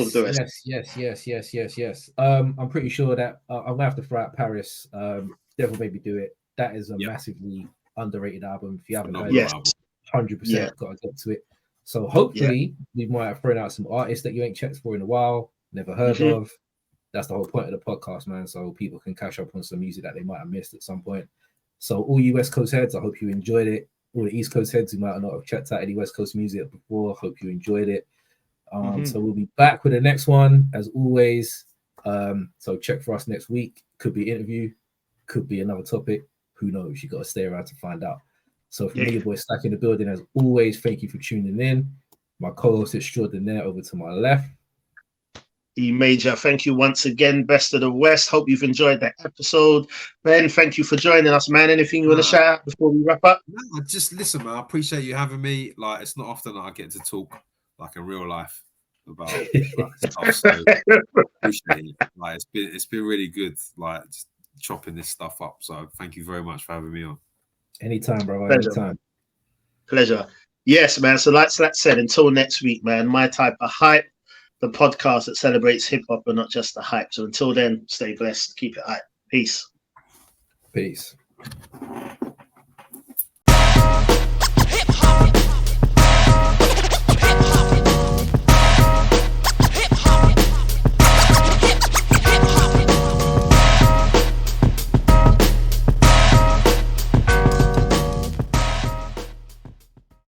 I'm pretty sure that I'm gonna have to throw out Paris. Devil Made Me Do It. That is a massively underrated album. If you haven't heard it, 100% got to get to it. So hopefully we might have thrown out some artists that you ain't checked for in a while, never heard of. that's the whole point of the podcast, man. So people can catch up on some music that they might have missed at some point. So all you West Coast heads, I hope you enjoyed it. All the East Coast heads who might not have checked out any West Coast music before, hope you enjoyed it. So we'll be back with the next one as always. So check for us next week. Could be an interview, could be another topic. Who knows? You got to stay around to find out. So for me, your boy Stack in the building, as always, thank you for tuning in. My co-host extraordinaire over to my left. E Major, thank you once again. Best of the West. Hope you've enjoyed that episode. Ben, thank you for joining us, man. Anything you want to shout out before we wrap up? No, just listen, man. I appreciate you having me. Like, it's not often that I get to talk like in real life about stuff. So appreciate it. Like, it's been really good. Like, just chopping this stuff up. So thank you very much for having me on. Anytime, bro. Pleasure. Anytime. Pleasure. Yes, man. So like that said, until next week, man, My Type of Hype, the podcast that celebrates hip hop and not just the hype. So until then, stay blessed. Keep it hype. Peace. Peace.